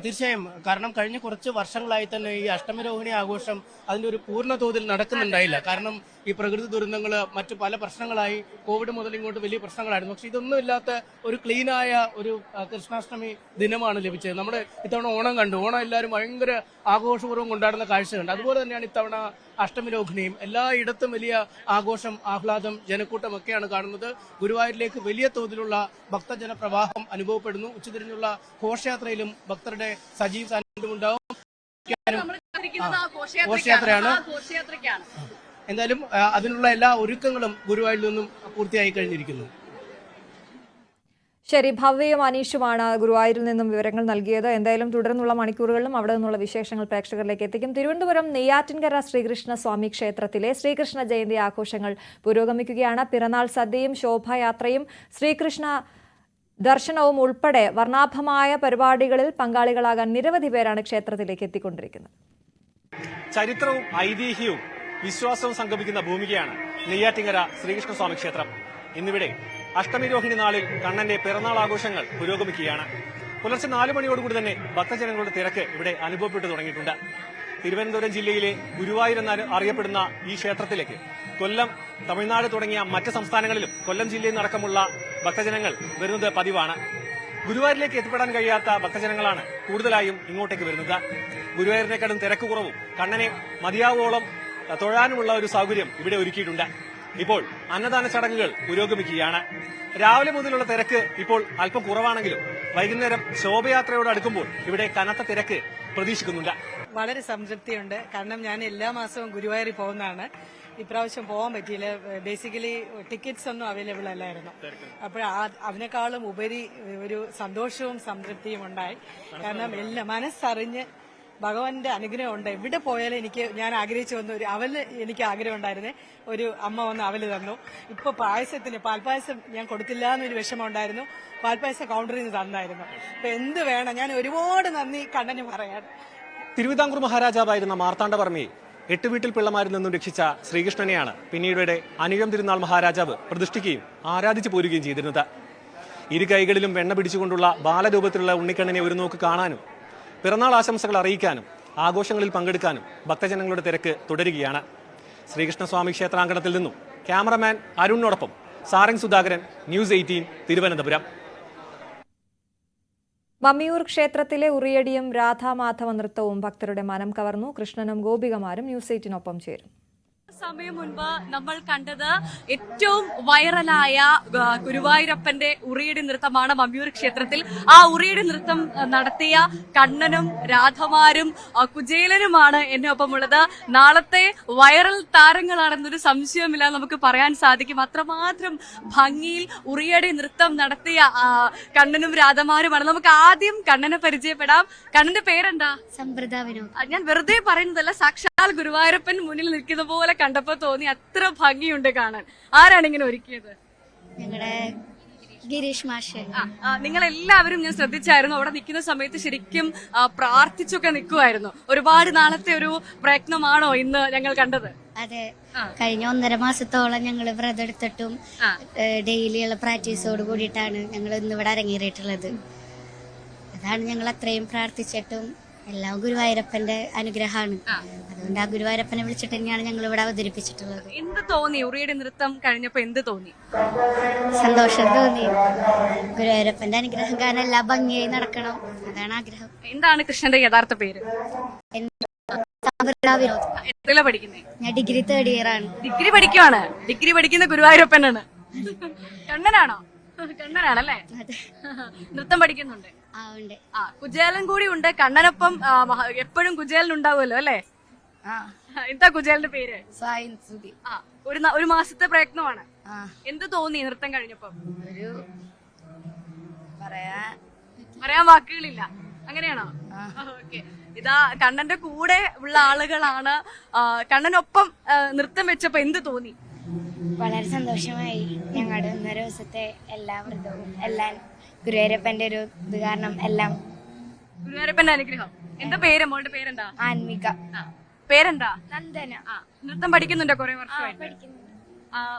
തീർച്ചയായും. കാരണം കഴിഞ്ഞ കുറച്ച് വർഷങ്ങളായി തന്നെ ഈ അഷ്ടമിരോഹിണി ആഘോഷം അതിന്റെ ഒരു പൂർണ്ണ തോതിൽ നടക്കുന്നുണ്ടായില്ല. കാരണം ഈ പ്രകൃതി ദുരന്തങ്ങൾ, മറ്റു പല പ്രശ്നങ്ങളായി, കോവിഡ് മുതൽ ഇങ്ങോട്ട് വലിയ പ്രശ്നങ്ങളായിരുന്നു. പക്ഷെ ഇതൊന്നും ഇല്ലാത്ത ഒരു ക്ലീനായ ഒരു കൃഷ്ണാഷ്ടമി ദിനമാണ് ലഭിച്ചത്. നമ്മുടെ ഇത്തവണ ഓണം കണ്ടു. ഓണം എല്ലാവരും ഭയങ്കര ആഘോഷപൂർവ്വം കൊണ്ടാടുന്ന കാഴ്ചയുണ്ട്. അതുപോലെ തന്നെയാണ് ഇത്തവണ അഷ്ടമിരോഹിണിയും. എല്ലായിടത്തും വലിയ ആഘോഷം, ആഹ്ലാദം, ജനക്കൂട്ടം ഒക്കെയാണ് കാണുന്നത്. ഗുരുവായൂരിലേക്ക് വലിയ തോതിലുള്ള ഭക്തജന പ്രവാഹം അനുഭവപ്പെടുന്നു. ഉച്ചതിരിഞ്ഞുള്ള ഘോഷയാത്രയിലും ഭക്തരുടെ സജീവ സാന്നിധ്യം ഉണ്ടാവും. ഘോഷയാത്രയാണ്. എന്തായാലും അതിനുള്ള എല്ലാ ഒരുക്കങ്ങളും ഗുരുവായൂരിൽ നിന്നും പൂർത്തിയായി കഴിഞ്ഞിരിക്കുന്നു. ശരി, ഭവ്യയും അനീഷുമാണ് ഗുരുവായൂരിൽ നിന്നും വിവരങ്ങൾ നൽകിയത്. എന്തായാലും തുടർന്നുള്ള മണിക്കൂറുകളിലും അവിടെ നിന്നുള്ള വിശേഷങ്ങൾ പ്രേക്ഷകരിലേക്ക് എത്തിക്കും. തിരുവനന്തപുരം നെയ്യാറ്റിൻകര ശ്രീകൃഷ്ണ സ്വാമി ക്ഷേത്രത്തിലെ ശ്രീകൃഷ്ണ ജയന്തി ആഘോഷങ്ങൾ പുരോഗമിക്കുകയാണ്. പിറന്നാൾ സദ്യയും ശോഭായാത്രയും ശ്രീകൃഷ്ണ ദർശനവും ഉൾപ്പെടെ വർണ്ണാഭമായ പരിപാടികളിൽ പങ്കാളികളാകാൻ നിരവധി പേരാണ് ക്ഷേത്രത്തിലേക്ക് എത്തിക്കൊണ്ടിരിക്കുന്നത്. ചരിത്രവും ഐതിഹ്യവും വിശ്വാസവും സംഗമിക്കുന്ന ഭൂമികയാണ് നെയ്യാറ്റിൻകര ശ്രീകൃഷ്ണസ്വാമി ക്ഷേത്രം. ഇന്നിവിടെ അഷ്ടമിരോഹിണി നാളിൽ കണ്ണന്റെ പിറന്നാൾ ആഘോഷങ്ങൾ പുരോഗമിക്കുകയാണ്. പുലർച്ചെ 4 മണിയോടുകൂടി തന്നെ ഭക്തജനങ്ങളുടെ തിരക്ക് ഇവിടെ അനുഭവപ്പെട്ടു തുടങ്ങിയിട്ടുണ്ട്. തിരുവനന്തപുരം ജില്ലയിലെ ഗുരുവായൂർ എന്ന് അറിയപ്പെടുന്ന ഈ ക്ഷേത്രത്തിലേക്ക് കൊല്ലം, തമിഴ്നാട് തുടങ്ങിയ മറ്റ് സംസ്ഥാനങ്ങളിലും കൊല്ലം ജില്ലയിൽ അടക്കമുള്ള ഭക്തജനങ്ങൾ വരുന്നത് പതിവാണ്. ഗുരുവായൂരിലേക്ക് എത്തിപ്പെടാൻ കഴിയാത്ത ഭക്തജനങ്ങളാണ് കൂടുതലായും ഇങ്ങോട്ടേക്ക് വരുന്നത്. ഗുരുവായൂരിനെക്കാളും തിരക്ക് കുറവും കണ്ണനെ മതിയാവോളം തൊഴാനുമുള്ള ഒരു സൗകര്യം ഇവിടെ ഒരുക്കിയിട്ടുണ്ട്. ഇപ്പോൾ അന്നദാന ചടങ്ങുകൾ പുരോഗമിക്കുകയാണ്. രാവിലെ മുതലുള്ള തിരക്ക് ഇപ്പോൾ അല്പം കുറവാണെങ്കിലും വൈകുന്നേരം ശോഭയാത്രയോട് അടുക്കുമ്പോൾ ഇവിടെ കനത്ത തിരക്ക് പ്രതീക്ഷിക്കുന്നുണ്ട്. വളരെ സംതൃപ്തിയുണ്ട്. കാരണം ഞാൻ എല്ലാ മാസവും ഗുരുവായൂരിൽ പോകുന്നതാണ്. ഇപ്രാവശ്യം പോകാൻ പറ്റിയില്ല. ബേസിക്കലി ടിക്കറ്റ്സ് ഒന്നും അവൈലബിൾ അല്ലായിരുന്നു. അപ്പോൾ അതിനേക്കാളും ഉപരി ഒരു സന്തോഷവും സംതൃപ്തിയും ഉണ്ടായി. കാരണം എല്ലാം മനസ്സറിഞ്ഞ് ഭഗവാന്റെ അനുഗ്രഹം ഉണ്ട്. എവിടെ പോയാലും ഞാൻ ആഗ്രഹിച്ചു വന്ന ഒരു അവല് എനിക്ക് ആഗ്രഹം ഉണ്ടായിരുന്നേ. ഒരു അമ്മ വന്ന് അവല് തന്നു. ഇപ്പൊ പാൽപ്പായസം ഞാൻ കൊടുത്തില്ല എന്നൊരു വിഷമം ഉണ്ടായിരുന്നു. പാൽപ്പായസം കൗണ്ടറിൽ നിന്ന് തന്നായിരുന്നു. അപ്പൊ എന്ത് വേണം, ഞാൻ ഒരുപാട് നന്ദി കണ്ണന് പറയാൻ. തിരുവിതാംകൂർ മഹാരാജാവായിരുന്ന മാർത്താണ്ഡവർമ്മയെ എട്ടുവീട്ടിൽ പിള്ളമാരിൽ നിന്നും രക്ഷിച്ച ശ്രീകൃഷ്ണനെയാണ് പിന്നീട് അനിഴം തിരുനാൾ മഹാരാജാവ് പ്രതിഷ്ഠിക്കുകയും ആരാധിച്ചു പോരുകയും ചെയ്തിരുന്നത്. ഇരു കൈകളിലും വെണ്ണ പിടിച്ചുകൊണ്ടുള്ള ബാലരൂപത്തിലുള്ള ഉണ്ണിക്കണ്ണനെ ഒരു നോക്ക് കാണാനും പിറന്നാൾ ആശംസകൾ അറിയിക്കാനും ആഘോഷങ്ങളിൽ പങ്കെടുക്കാനും ഭക്തജനങ്ങളുടെ തിരക്ക് തുടരുകയാണ്. ശ്രീകൃഷ്ണസ്വാമി ക്ഷേത്രാങ്കണത്തിൽ നിന്നും ക്യാമറമാൻ അരുണിനോടൊപ്പം സാരംഗ് സുധാകരൻ, ന്യൂസ് 18 തിരുവനന്തപുരം. മമ്മിയൂർ ക്ഷേത്രത്തിലെ ഉറിയടിയും രാധാമാധവ നൃത്തവും ഭക്തരുടെ മനം കവർന്നു. കൃഷ്ണനും ഗോപികമാരും ന്യൂസ് 18നൊപ്പം ചേരും. സമയം മുൻപ് നമ്മൾ കണ്ടത് ഏറ്റവും വൈറലായ ഗുരുവായൂരപ്പന്റെ ഉറിയടി നൃത്തമാണ് മമ്മിയൂർ ക്ഷേത്രത്തിൽ. ആ ഉറിയടി നൃത്തം നടത്തിയ കണ്ണനും രാധമാരും കുചേലനുമാണ് എന്നെ ഒപ്പമുള്ളത്. നാളത്തെ വൈറൽ താരങ്ങളാണെന്നൊരു സംശയമില്ല നമുക്ക് പറയാൻ സാധിക്കും. അത്രമാത്രം ഭംഗിയിൽ ഉറിയടി നൃത്തം നടത്തിയ കണ്ണനും രാധമാരുമാണ്. നമുക്ക് ആദ്യം കണ്ണനെ പരിചയപ്പെടാം. കണ്ണന്റെ പേരെന്താ? സമൃദ്ധ വിനോദ്. ഞാൻ വെറുതെ പറയുന്നതല്ല, സാക്ഷാൽ ഗുരുവായൂരപ്പൻ മുന്നിൽ നിൽക്കുന്ന പോലെ കണ്ടപ്പോ തോന്നി. അത്ര ഭംഗിയുണ്ട് കാണാൻ. ആരാണ് ഇങ്ങനെ ഒരുക്കിയത്? ഞങ്ങളുടെ ഗിരീഷ് മാഷ്. നിങ്ങൾ എല്ലാവരും ഞാൻ ശ്രദ്ധിച്ചായിരുന്നു, അവിടെ നിൽക്കുന്ന സമയത്ത് ശരിക്കും പ്രാർത്ഥിച്ചൊക്കെ നിൽക്കുമായിരുന്നു. ഒരുപാട് നാളത്തെ ഒരു പ്രയത്നമാണോ ഇന്ന് ഞങ്ങൾ കണ്ടത്? അതെ, കഴിഞ്ഞ 1.5 മാസത്തോളം ഞങ്ങൾ വ്രതം എടുത്തിട്ടും ഡെയിലിയുള്ള പ്രാക്ടീസോട് കൂടിയിട്ടാണ് ഞങ്ങൾ ഇന്നിവിടെ അരങ്ങേറിയിട്ടുള്ളത്. അതാണ് ഞങ്ങൾ അത്രയും പ്രാർത്ഥിച്ചിട്ടും എല്ലാം ഗുരുവായൂരപ്പന്റെ അനുഗ്രഹമാണ്. അതുകൊണ്ട് ആ ഗുരുവായൂരപ്പനെ വിളിച്ചിട്ട് തന്നെയാണ് ഞങ്ങൾ ഇവിടെ അവതരിപ്പിച്ചിട്ടുള്ളത്. എന്ത് തോന്നി ഉറിയടി നൃത്തം കഴിഞ്ഞപ്പോ? എന്ത് തോന്നി? സന്തോഷം തോന്നി. ഗുരുവായൂരപ്പന്റെ അനുഗ്രഹം കാരണം എല്ലാം ഭംഗിയായി നടക്കണം, അതാണ് ആഗ്രഹം. എന്താണ് കൃഷ്ണന്റെ യഥാർത്ഥ പേര്? സമൃദ്ധ വിനോദ്. എത്രയിലാ പഠിക്കുന്നത്? ഞാൻ ഡിഗ്രി 3rd ഇയർ ആണ്. ഡിഗ്രി പഠിക്കുവാണ്. ഡിഗ്രി പഠിക്കുന്ന ഗുരുവായൂരപ്പനാണ്. കണ്ണനാണോ? കണ്ണനാണല്ലേ? നൃത്തം പഠിക്കുന്നുണ്ട്. കുചേലൻ കൂടി ഉണ്ട്. കണ്ണനൊപ്പം എപ്പോഴും കുചേലൻ ഉണ്ടാവുമല്ലോ അല്ലേ? എന്താ കുചേലന്റെ പേര്? ഒരു മാസത്തെ പ്രയത്നമാണ്. എന്ത് തോന്നി നൃത്തം കഴിഞ്ഞപ്പോ? പറയാൻ വാക്കുകളില്ല, അങ്ങനെയാണോ? ഓക്കെ. ഇതാ കണ്ണന്റെ കൂടെ ഉള്ള ആളുകളാണ്. കണ്ണനൊപ്പം നൃത്തം വെച്ചപ്പോ എന്ത് തോന്നി? വളരെ സന്തോഷമായി. ഞങ്ങളുടെ 1.5 ദിവസത്തെ എല്ലാ വ്രതവും എല്ലാം ഗുരുവായൂരപ്പന്റെ ഒരു ഇത് കാരണം എല്ലാം ഗുരുവായൂരപ്പന്റെ അനുഗ്രഹം. എന്താ പേര്? മോളുടെ പേരെന്താ? ആൻമിക. പേരെന്താ? നന്ദന. നൃത്തം പഠിക്കുന്നുണ്ടോ? കുറെ വർഷമായിട്ട്?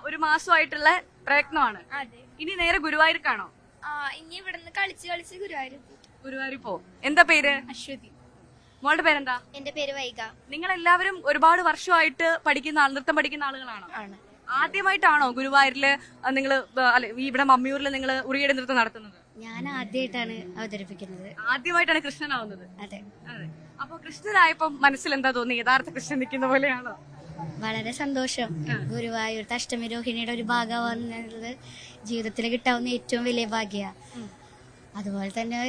ഒരു മാസമായിട്ടുള്ള പ്രയത്നമാണ്. ഇനി നേരെ ഗുരുവായൂർക്കാണോ? ഇനി ഇവിടുന്ന് കളിച്ച് ഗുരുവായൂർ പോ. എന്താ പേര്? അശ്വതി. മോളുടെ പേരെന്താ? എന്റെ പേര് വൈഗ. നിങ്ങൾ എല്ലാവരും ഒരുപാട് വർഷമായിട്ട് നൃത്തം പഠിക്കുന്ന ആളുകളാണോ? ആദ്യമായിട്ടാണോ ഗുരുവായൂരില് നിങ്ങൾ ഇവിടെ മമ്മിയൂരിൽ നിങ്ങൾ ഉറിയടി നൃത്തം നടത്തുന്നത്? ഞാൻ ആദ്യമായിട്ടാണ് അവതരിപ്പിക്കുന്നത്. ആദ്യമായിട്ടാണ് കൃഷ്ണനാവുന്നത്? അതെ. അപ്പൊ കൃഷ്ണനായപ്പോ മനസ്സിൽ എന്താ തോന്നി? യഥാർത്ഥ കൃഷ്ണൻ നിൽക്കുന്ന പോലെയാണോ? വളരെ സന്തോഷം. ഗുരുവായൂർ അഷ്ടമി രോഹിണിയുടെ ഒരു ഭാഗമാവുന്നത് ജീവിതത്തിൽ കിട്ടാവുന്ന ഏറ്റവും വലിയ ഭാഗ്യ. അതുപോലെ തന്നെ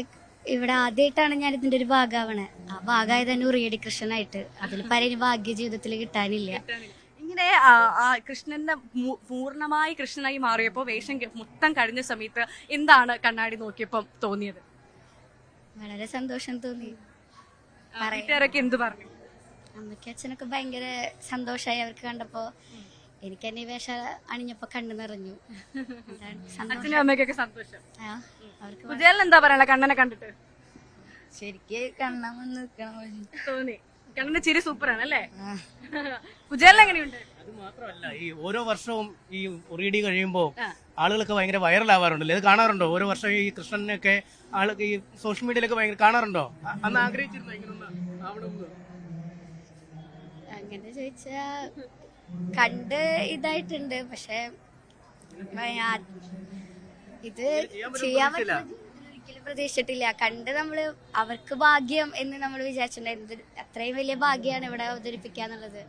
ഇവിടെ ആദ്യമായിട്ടാണ് ഞാൻ ഇതിന്റെ ഒരു ഭാഗമാവണേ. ആ ഭാഗമായി തന്നെ ഉറിയടി കൃഷ്ണനായിട്ട്. അതിൽ പല ഭാഗ്യ ജീവിതത്തിൽ കിട്ടാനില്ല. ഇങ്ങനെ കൃഷ്ണന്റെ പൂർണ്ണമായി കൃഷ്ണനായി മാറിയപ്പോ വേഷം മൊത്തം കഴിഞ്ഞ സമയത്ത് എന്താണ് കണ്ണാടി നോക്കിയപ്പോ തോന്നിയത്? വളരെ സന്തോഷം തോന്നി. വീട്ടുകാരൊക്കെ എന്ത് പറഞ്ഞു? അമ്മയ്ക്കും അച്ഛനൊക്കെ ഭയങ്കര സന്തോഷമായി അവർക്ക് കണ്ടപ്പോ. എനിക്ക് തന്നെ ഈ വേഷം അണിഞ്ഞപ്പോ കണ്ണു നിറഞ്ഞു. അച്ഛനും അമ്മയ്ക്കൊക്കെ സന്തോഷം. കുചേലൻ എന്താ പറയണ കണ്ണനെ കണ്ടിട്ട്? ശരിക്ക് കണ്ണാൻ തോന്നി. കണ്ണന്റെ ചിരി സൂപ്പറാണ് അല്ലേ? കുചേലൻ എങ്ങനെയുണ്ട്? അത് മാത്രമല്ല, ഈ ഓരോ വർഷവും ഈ ഉറിയടി കഴിയുമ്പോൾ ആളുകളൊക്കെ ഭയങ്കര വൈറലാവാറുണ്ടല്ലോ. ഇത് കാണാറുണ്ടോ? ഓരോ വർഷം ഈ കൃഷ്ണനൊക്കെ ആൾക്ക് ഈ സോഷ്യൽ മീഡിയയിലൊക്കെ ഭയങ്കര കാണാറുണ്ടോ? അന്ന് ആഗ്രഹിച്ചിരുന്നോ ഇങ്ങനെ? അങ്ങനെ ചോദിച്ചാ കണ്ട് ഇതായിട്ടുണ്ട്, പക്ഷെ ഇത് ചെയ്യാൻ ഒരിക്കലും പ്രതീക്ഷിച്ചിട്ടില്ല. കണ്ട് നമ്മള് അവർക്ക് ഭാഗ്യം എന്ന് നമ്മൾ വിചാരിച്ചിട്ടുണ്ട്. അത്രയും വലിയ ഭാഗ്യമാണ് ഇവിടെ അവതരിപ്പിക്കാന്നുള്ളത്.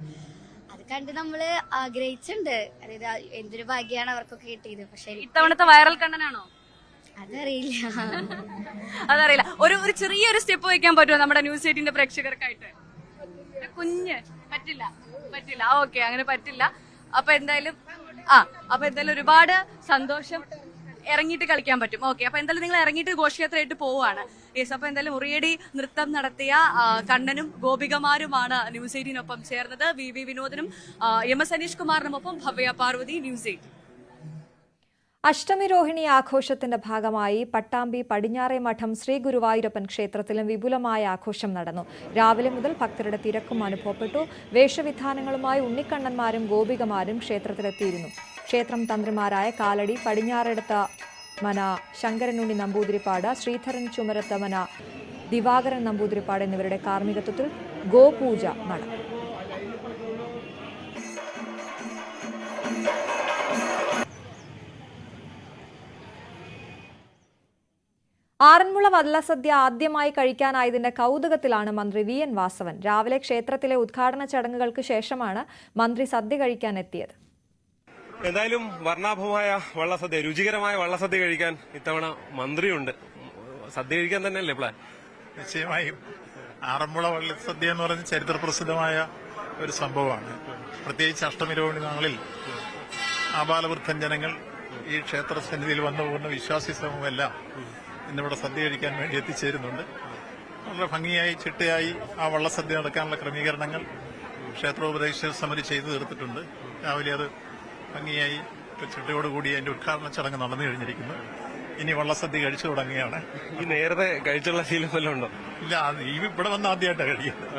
അത് കണ്ട് നമ്മള് ആഗ്രഹിച്ചിട്ടുണ്ട്. അതായത് എന്തൊരു ഭാഗ്യമാണ് അവർക്കൊക്കെ കിട്ടിയത്. പക്ഷെ ഇത്തവണത്തെ വൈറൽ കണ്ണനാണോ? അതറിയില്ല. ഒരു ചെറിയൊരു സ്റ്റെപ്പ് വയ്ക്കാൻ പറ്റുമോ നമ്മുടെ ന്യൂസ് 18 പ്രേക്ഷകർക്കായിട്ട്? കുഞ്ഞ് പറ്റില്ല. ഓക്കെ, അങ്ങനെ പറ്റില്ല. അപ്പൊ എന്തായാലും ഒരുപാട് സന്തോഷം. ഇറങ്ങിയിട്ട് കളിക്കാൻ പറ്റും. ഓക്കെ, അപ്പൊ എന്തായാലും നിങ്ങൾ ഇറങ്ങിയിട്ട് ഘോഷയാത്രയായിട്ട് പോവുകയാണ്. യെസ്, അപ്പൊ എന്തായാലും ഉറിയടി നൃത്തം നടത്തിയ കണ്ണനും ഗോപികമാരുമാണ് ന്യൂസ് 18നൊപ്പം ചേർന്നത്. വി വിനോദനും MS അനീഷ് കുമാറിനുമൊപ്പം ഭവ്യ പാർവതി, ന്യൂസ് 18. അഷ്ടമി രോഹിണി ആഘോഷത്തിന്റെ ഭാഗമായി പട്ടാമ്പി പടിഞ്ഞാറേ മഠം ശ്രീ ഗുരുവായൂരപ്പൻ ക്ഷേത്രത്തിലും വിപുലമായ ആഘോഷം നടന്നു. രാവിലെ മുതൽ ഭക്തരുടെ തിരക്കും അനുഭവപ്പെട്ടു. വേഷവിധാനങ്ങളുമായി ഉണ്ണിക്കണ്ണന്മാരും ഗോപികമാരും ക്ഷേത്രത്തിലെത്തിയിരുന്നു. ക്ഷേത്രം തന്ത്രിമാരായ കാലടി പടിഞ്ഞാറെടുത്ത മന ശങ്കരനുണ്ണി നമ്പൂതിരിപ്പാട്, ശ്രീധരൻ ചുമരത്ത മന ദിവാകരൻ നമ്പൂതിരിപ്പാട് എന്നിവരുടെ കാർമ്മികത്വത്തിൽ ഗോപൂജ നടന്നു. ആറന്മുള വള്ളസദ്യ ആദ്യമായി കഴിക്കാനായതിന്റെ കൗതുകത്തിലാണ് മന്ത്രി വി.എൻ. വാസവൻ. രാവിലെ ക്ഷേത്രത്തിലെ ഉദ്ഘാടന ചടങ്ങുകൾക്ക് ശേഷമാണ് മന്ത്രി സദ്യ കഴിക്കാൻ എത്തിയത്. എന്തായാലും വർണ്ണാഭമായ വള്ളസദ്യ, രുചികരമായ വള്ളസദ്യ കഴിക്കാൻ ഇത്തവണ മന്ത്രിയുണ്ട്. സദ്യ കഴിക്കാൻ തന്നെയല്ലേ പ്ലാൻ? നിശ്ചയമായും ആറന്മുള വള്ളസദ്യ എന്ന് പറയുന്നത് ചരിത്ര പ്രസിദ്ധമായ ഒരു സംഭവമാണ്. പ്രത്യേകിച്ച് അഷ്ടമി രോഹിണി നാളിൽ ആബാലവൃദ്ധൻ ജനങ്ങൾ ഈ ക്ഷേത്ര സന്നിധിയിൽ വന്നു പോകുന്ന വിശ്വാസി സമൂഹമെല്ലാം ഇന്നിവിടെ സദ്യ കഴിക്കാൻ വേണ്ടി എത്തിച്ചേരുന്നുണ്ട്. വളരെ ഭംഗിയായി ചിട്ടയായി ആ വള്ളസദ്യ നടക്കാനുള്ള ക്രമീകരണങ്ങൾ ക്ഷേത്രോപദേശക സമിതി ചെയ്തു തീർത്തിട്ടുണ്ട്. രാവിലെ അത് ഭംഗിയായി ചിട്ടയോടുകൂടി അതിന്റെ ഉദ്ഘാടന ചടങ്ങ് നടന്നു കഴിഞ്ഞിരിക്കുന്നു. ഇനി വള്ളസദ്യ കഴിച്ചു തുടങ്ങുകയാണ്. ഈ നേരത്തെ കഴിച്ചുള്ള ശീലം വല്ലതും ഉണ്ടോ? ഇല്ല, ഇവിടെ വന്ന് ആദ്യമായിട്ടാണ് കഴിക്കുന്നത്.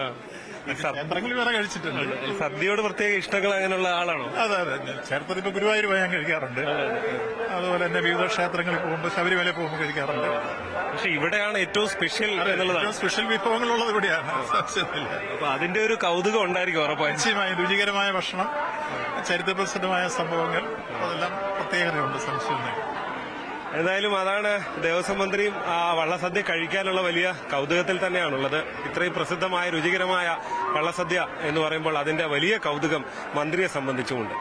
ക്ഷേത്രങ്ങളിൽ വേറെ കഴിച്ചിട്ടുണ്ട്. സദ്യയോട് പ്രത്യേക ഇഷ്ടങ്ങൾ അങ്ങനെയുള്ള ആളാണോ? അതെ അതെ, ക്ഷേത്രത്തിൽ ഇപ്പൊ ഗുരുവായൂർ പോയാൽ കഴിക്കാറുണ്ട്. അതുപോലെ തന്നെ വിവിധ ക്ഷേത്രങ്ങളിൽ പോകുമ്പോൾ ശബരിമല പോകുമ്പോൾ കഴിക്കാറുണ്ട്. പക്ഷെ ഇവിടെയാണ് ഏറ്റവും സ്പെഷ്യൽ എന്നുള്ളതാണ്. സ്പെഷ്യൽ വിഭവങ്ങളുള്ളത് ഇവിടെയാണ്. അപ്പൊ അതിന്റെ ഒരു കൗതുകം ഉണ്ടായിരിക്കും ഉറപ്പായും. നിശ്ചയമായും രുചികരമായ ഭക്ഷണം, ചരിത്രപ്രസിദ്ധമായ സംഭവങ്ങൾ, അതെല്ലാം പ്രത്യേകതയുണ്ട്, സംശയമൊന്നും. എന്തായാലും അതാണ് ദേവസ്വം മന്ത്രിയും ആ വള്ളസദ്യ കഴിക്കാനുള്ള വലിയ കൗതുകത്തിൽ തന്നെയാണുള്ളത്. ഇത്രയും പ്രസിദ്ധമായ രുചികരമായ വള്ളസദ്യ എന്ന് പറയുമ്പോൾ അതിന്റെ വലിയ കൗതുകം മന്ത്രിയെ സംബന്ധിച്ചുമുണ്ട്.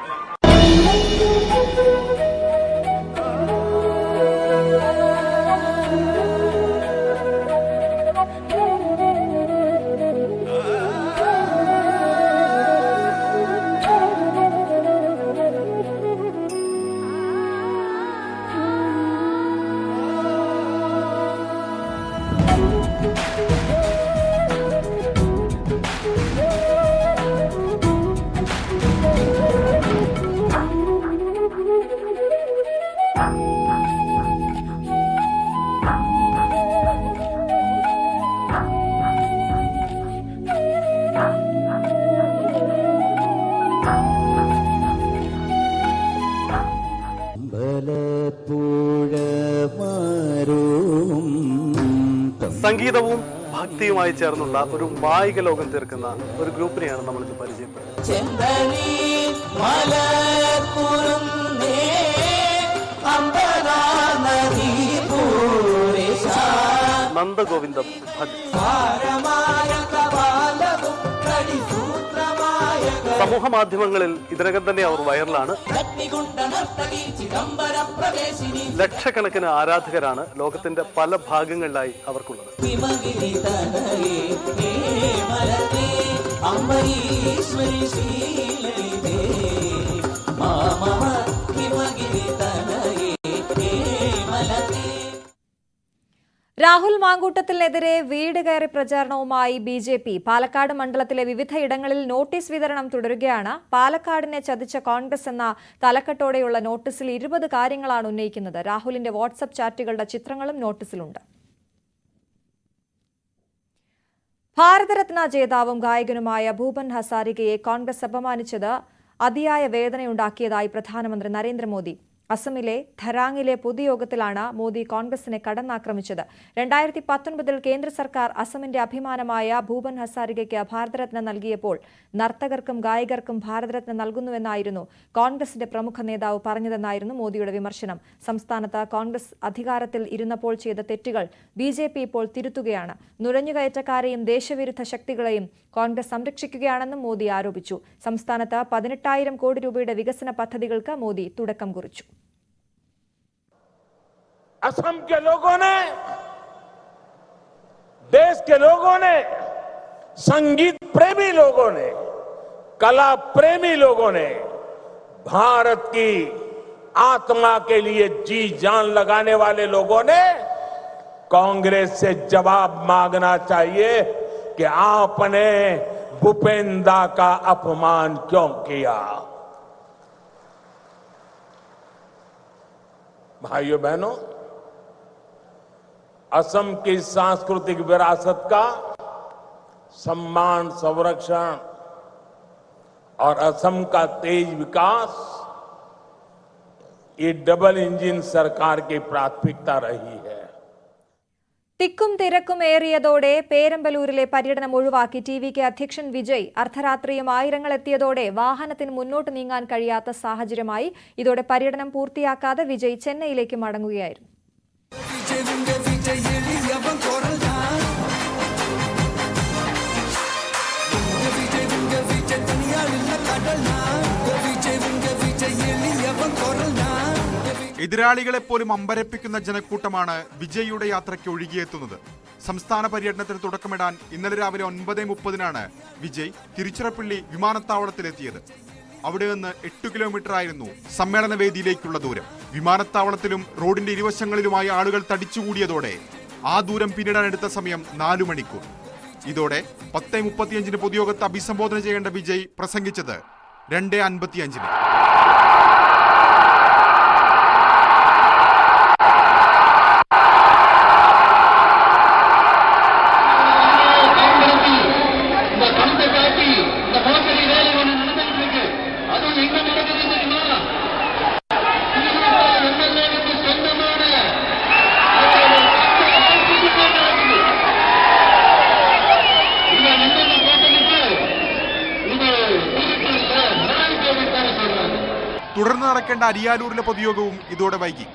സംഗീതവും ഭക്തിയുമായി ചേർന്നുള്ള ഒരു മായിക ലോകം തീർക്കുന്ന ഒരു ഗ്രൂപ്പിനെയാണ് നമ്മളിത് പരിചയപ്പെടുന്നത്. നന്ദഗോവിന്ദം സമൂഹ മാധ്യമങ്ങളിൽ ഇതിനകം തന്നെ അവർ വൈറലാണ്. ലക്ഷക്കണക്കിന് ആരാധകരാണ് ലോകത്തിന്റെ പല ഭാഗങ്ങളിലായി അവർക്കുള്ളത്. രാഹുൽ മാങ്കൂട്ടത്തിനെതിരെ വീട് കയറി പ്രചാരണവുമായി BJP. പാലക്കാട് മണ്ഡലത്തിലെ വിവിധയിടങ്ങളിൽ നോട്ടീസ് വിതരണം തുടരുകയാണ്. പാലക്കാടിനെ ചതിച്ച കോൺഗ്രസ് എന്ന തലക്കെട്ടോടെയുള്ള നോട്ടീസിൽ 20 കാര്യങ്ങളാണ് ഉന്നയിക്കുന്നത്. രാഹുലിന്റെ വാട്സ്ആപ്പ് ചാറ്റുകളുടെ ചിത്രങ്ങളും നോട്ടീസിലുണ്ട്. ഭാരതരത്ന ജേതാവും ഗായകനുമായ ഭൂപൻ ഹസാരികയെ കോൺഗ്രസ് അപമാനിച്ചത് അതിയായ വേദനയുണ്ടാക്കിയതായി പ്രധാനമന്ത്രി നരേന്ദ്രമോദി. അസമിലെ ധരാങ്ങിലെ പൊതുയോഗത്തിലാണ് മോദി കോൺഗ്രസിനെ കടന്നാക്രമിച്ചത്. 2019 കേന്ദ്ര സർക്കാർ അസമിന്റെ അഭിമാനമായ ഭൂപൻ ഹസാരികയ്ക്ക് ഭാരതരത്ന നൽകിയപ്പോൾ നർത്തകർക്കും ഗായകർക്കും ഭാരതരത്ന നൽകുന്നുവെന്നായിരുന്നു കോൺഗ്രസിന്റെ പ്രമുഖ നേതാവ് പറഞ്ഞതെന്നായിരുന്നു മോദിയുടെ വിമർശനം. സംസ്ഥാനത്ത് കോൺഗ്രസ് അധികാരത്തിൽ ഇരുന്നപ്പോൾ ചെയ്ത തെറ്റുകൾ BJP ഇപ്പോൾ തിരുത്തുകയാണ്. നുഴഞ്ഞുകയറ്റക്കാരെയും ദേശവിരുദ്ധ ശക്തികളെയും കോൺഗ്രസ് സംരക്ഷിക്കുകയാണെന്നും മോദി ആരോപിച്ചു. സംസ്ഥാനത്ത് 18,000 കോടി രൂപയുടെ വികസന പദ്ധതികൾക്ക് മോദി തുടക്കം കുറിച്ചു. असम के लोगों ने, देश के लोगों ने, संगीत प्रेमी लोगों ने, कला प्रेमी लोगों ने भारत की आत्मा के लिए जी जान लगाने वाले लोगों ने कांग्रेस से जवाब मांगना चाहिए कि आपने भूपेंद्र का अपमान क्यों किया। भाइयों बहनों, असम की सांस्कृतिक विरासत का सम्मान, संरक्षण और असम का तेज विकास ये डबल इंजन सरकार की प्राथमिकता रही है. തിക്കും തിരക്കും ഏറിയതോടെ പേരമ്പലൂരിലെ പര്യടനം ഒഴിവാക്കി ടി.വി.കെ അധ്യക്ഷൻ വിജയ് അർദ്ധരാത്രിയും ആയിരങ്ങൾ എത്തിയതോടെ വാഹനത്തിന് മുന്നോട്ട് നീങ്ങാൻ കഴിയാത്ത സാഹചര്യമായി. ഇതോടെ പര്യടനം പൂർത്തിയാക്കാതെ വിജയ് ചെന്നൈയിലേക്ക് മടങ്ങുകയായിരുന്നു. എതിരാളികളെ പോലും അമ്പരപ്പിക്കുന്ന ജനക്കൂട്ടമാണ് വിജയിയുടെ യാത്രയ്ക്ക് ഒഴുകിയെത്തുന്നത്. സംസ്ഥാന പര്യടനത്തിന് തുടക്കമിടാൻ ഇന്നലെ രാവിലെ 9:30 വിജയ് തിരുച്ചിറപ്പള്ളി വിമാനത്താവളത്തിലെത്തിയത്. അവിടെ നിന്ന് 8 കിലോമീറ്റർ ആയിരുന്നു സമ്മേളന വേദിയിലേക്കുള്ള ദൂരം. വിമാനത്താവളത്തിലും റോഡിന്റെ ഇരുവശങ്ങളിലുമായി ആളുകൾ തടിച്ചുകൂടിയതോടെ ആ ദൂരം പിന്നിടാനെടുത്ത സമയം 4 മണിക്കൂർ. ഇതോടെ 10:35 പൊതുയോഗത്തെ അഭിസംബോധന ചെയ്യേണ്ട വിജയ് പ്രസംഗിച്ചത് 2:55. തുടർന്ന് നടക്കേണ്ട അരിയാലൂരിലെ പൊതുയോഗവും ഇതോടെ വൈകി.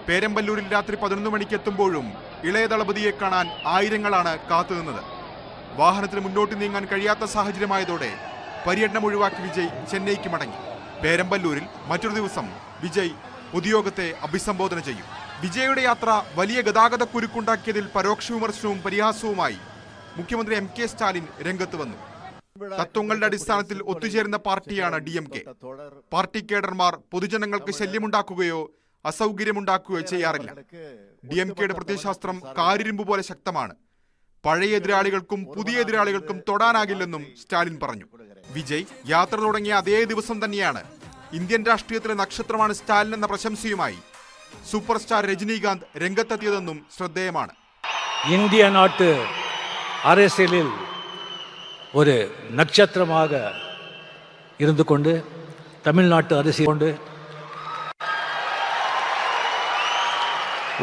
പേരമ്പല്ലൂരിൽ രാത്രി 11 മണിക്ക് എത്തുമ്പോഴും ഇളയ ദളപതിയെ കാണാൻ ആയിരങ്ങളാണ് കാത്തുനിന്നത്. വാഹനത്തിന് മുന്നോട്ട് നീങ്ങാൻ കഴിയാത്ത സാഹചര്യമായതോടെ പര്യടനം ഒഴിവാക്കി വിജയ് ചെന്നൈക്ക് മടങ്ങി. പേരമ്പല്ലൂരിൽ മറ്റൊരു ദിവസം വിജയ് പൊതുയോഗത്തെ അഭിസംബോധന ചെയ്യും. വിജയുടെ യാത്ര വലിയ ഗതാഗത കുരുക്കുണ്ടാക്കിയതിൽ പരോക്ഷ വിമർശനവും പരിഹാസവുമായി മുഖ്യമന്ത്രി M.K. സ്റ്റാലിൻ രംഗത്ത് വന്നു. തത്വങ്ങളുടെ അടിസ്ഥാനത്തിൽ ഒത്തുചേരുന്ന പാർട്ടിയാണ് DMK. പാർട്ടി കേഡർമാർ പൊതുജനങ്ങൾക്ക് ശല്യമുണ്ടാക്കുകയോ അസൗകര്യമുണ്ടാക്കുകയോ ചെയ്യാറില്ല. DMKയുടെ പ്രത്യയശാസ്ത്രം കാരിരുമ്പ് പോലെ ശക്തമാണ്. പഴയ എതിരാളികൾക്കും പുതിയ എതിരാളികൾക്കും തൊടാനാകില്ലെന്നും സ്റ്റാലിൻ പറഞ്ഞു. വിജയ് യാത്ര തുടങ്ങിയ അതേ ദിവസം തന്നെയാണ് ഇന്ത്യൻ രാഷ്ട്രീയത്തിലെ നക്ഷത്രമാണ് സ്റ്റാലിൻ എന്ന പ്രശംസയുമായി സൂപ്പർ സ്റ്റാർ രജനീകാന്ത് രംഗത്തെത്തിയതെന്നും ശ്രദ്ധേയമാണ്. ഇന്ത്യ നാട്ട് அரசியலில் ஒரு நட்சத்திரமாக இருந்து கொண்டு தமிழ்நாட்டு அரசியல் கொண்டு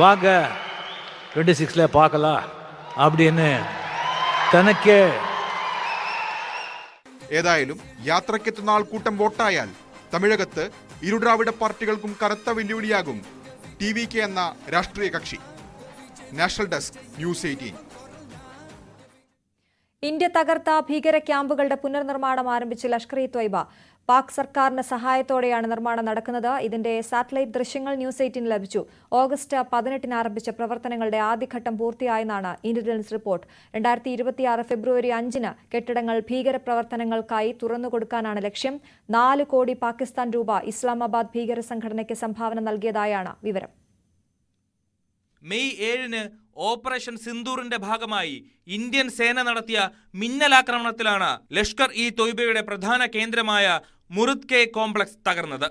வாங்க 26ல பார்க்கலாம் அப்படின்னு തനക്ക്. ഏതായാലും യാത്രയ്ക്കെത്തുന്ന ആൾക്കൂട്ടം വോട്ടായാൽ തമിഴകത്ത് ഇരുദ്രാവിഡ പാർട്ടികൾക്കും കനത്ത വെല്ലുവിളിയാകും ടി.വി.കെ എന്ന രാഷ്ട്രീയ കക്ഷി. National desk, news 18. ഇന്ത്യ തകർത്ത ഭീകര ക്യാമ്പുകളുടെ പുനർനിർമ്മാണം ആരംഭിച്ച ലഷ്കർ-ഇ-ത്വയ്ബ. പാക് സർക്കാരിന്റെ സഹായത്തോടെയാണ് നിർമ്മാണം നടക്കുന്നത്. ഇതിന്റെ സാറ്റലൈറ്റ് ദൃശ്യങ്ങൾ ന്യൂസ് 18 ലഭിച്ചു. ഓഗസ്റ്റ് 18 ആരംഭിച്ച പ്രവർത്തനങ്ങളുടെ ആദ്യഘട്ടം പൂർത്തിയായെന്നാണ് ഇന്റലിജൻസ് റിപ്പോർട്ട്. 2026 ഫെബ്രുവരി 5 കെട്ടിടങ്ങൾ ഭീകരപ്രവർത്തനങ്ങൾക്കായി തുറന്നുകൊടുക്കാനാണ് ലക്ഷ്യം. 4 കോടി പാകിസ്ഥാൻ രൂപ ഇസ്ലാമാബാദ് ഭീകര സംഘടനയ്ക്ക് സംഭാവന നൽകിയതായാണ് വിവരം. മെയ് 7 ഓപ്പറേഷൻ സിന്ദൂറിന്റെ ഭാഗമായി ഇന്ത്യൻ സേന നടത്തിയ മിന്നലാക്രമണത്തിലാണ് ലഷ്കർ-ഇ-ത്വയ്ബയുടെ പ്രധാന കേന്ദ്രമായ മുറിദ് കെ കോംപ്ലക്സ് തകർന്നത്.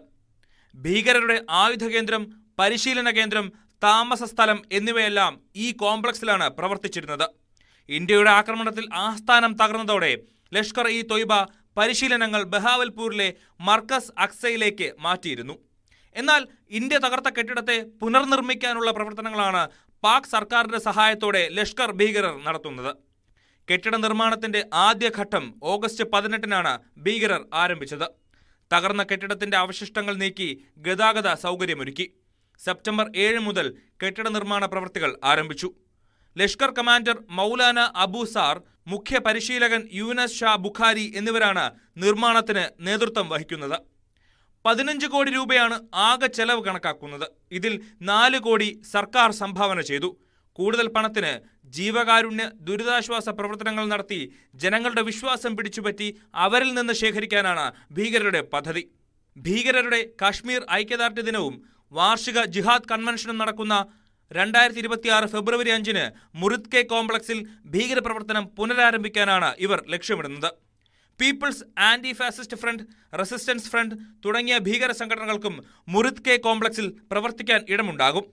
ഭീകരരുടെ ആയുധ കേന്ദ്രം, പരിശീലന കേന്ദ്രം, താമസ സ്ഥലം എന്നിവയെല്ലാം ഈ കോംപ്ലക്സിലാണ് പ്രവർത്തിച്ചിരുന്നത്. ഇന്ത്യയുടെ ആക്രമണത്തിൽ ആസ്ഥാനം തകർന്നതോടെ ലഷ്കർ-ഇ-ത്വയ്ബ പരിശീലനങ്ങൾ ബഹാവൽപൂരിലെ മർക്കസ് അക്സയിലേക്ക് മാറ്റിയിരുന്നു. എന്നാൽ ഇന്ത്യ തകർത്ത കെട്ടിടത്തെ പുനർനിർമ്മിക്കാനുള്ള പ്രവർത്തനങ്ങളാണ് പാക് സർക്കാരിന്റെ സഹായത്തോടെ ലഷ്കർ ഭീകരർ നടത്തുന്നത്. കെട്ടിട നിർമ്മാണത്തിന്റെ ആദ്യഘട്ടം ഓഗസ്റ്റ് 18 ഭീകരർ ആരംഭിച്ചത്. തകർന്ന കെട്ടിടത്തിന്റെ അവശിഷ്ടങ്ങൾ നീക്കി ഗതാഗത സൗകര്യമൊരുക്കി. സെപ്റ്റംബർ 7 മുതൽ കെട്ടിട നിർമ്മാണ പ്രവൃത്തികൾ ആരംഭിച്ചു. ലഷ്കർ കമാൻഡർ മൗലാന അബു സാർ, മുഖ്യ പരിശീലകൻ യൂനസ് ഷാ ബുഖാരി എന്നിവരാണ് നിർമ്മാണത്തിന് നേതൃത്വം വഹിക്കുന്നത്. 15 കോടി രൂപയാണ് ആകെ ചെലവ് കണക്കാക്കുന്നത്. ഇതിൽ 4 കോടി സർക്കാർ സംഭാവന ചെയ്തു. കൂടുതൽ പണത്തിന് ജീവകാരുണ്യ ദുരിതാശ്വാസ പ്രവർത്തനങ്ങൾ നടത്തി ജനങ്ങളുടെ വിശ്വാസം പിടിച്ചുപറ്റി അവരിൽ നിന്ന് ശേഖരിക്കാനാണ് ഭീകരരുടെ പദ്ധതി. ഭീകരരുടെ കാശ്മീർ ഐക്യദാർഢ്യ ദിനവും വാർഷിക ജിഹാദ് കൺവെൻഷനും നടക്കുന്ന 2026 ഫെബ്രുവരി 5 മുറിദ് കെ കോംപ്ലക്സിൽ ഭീകരപ്രവർത്തനം പുനരാരംഭിക്കാനാണ് ഇവർ ലക്ഷ്യമിടുന്നത്. People's anti fascist front, resistance front തുടങ്ങിയ ഭീകര സംഘടനകൾക്കും മുറിത് കെ കോംപ്ലക്സിൽ പ്രവർത്തിക്കാൻ ഇടമുണ്ടാകും.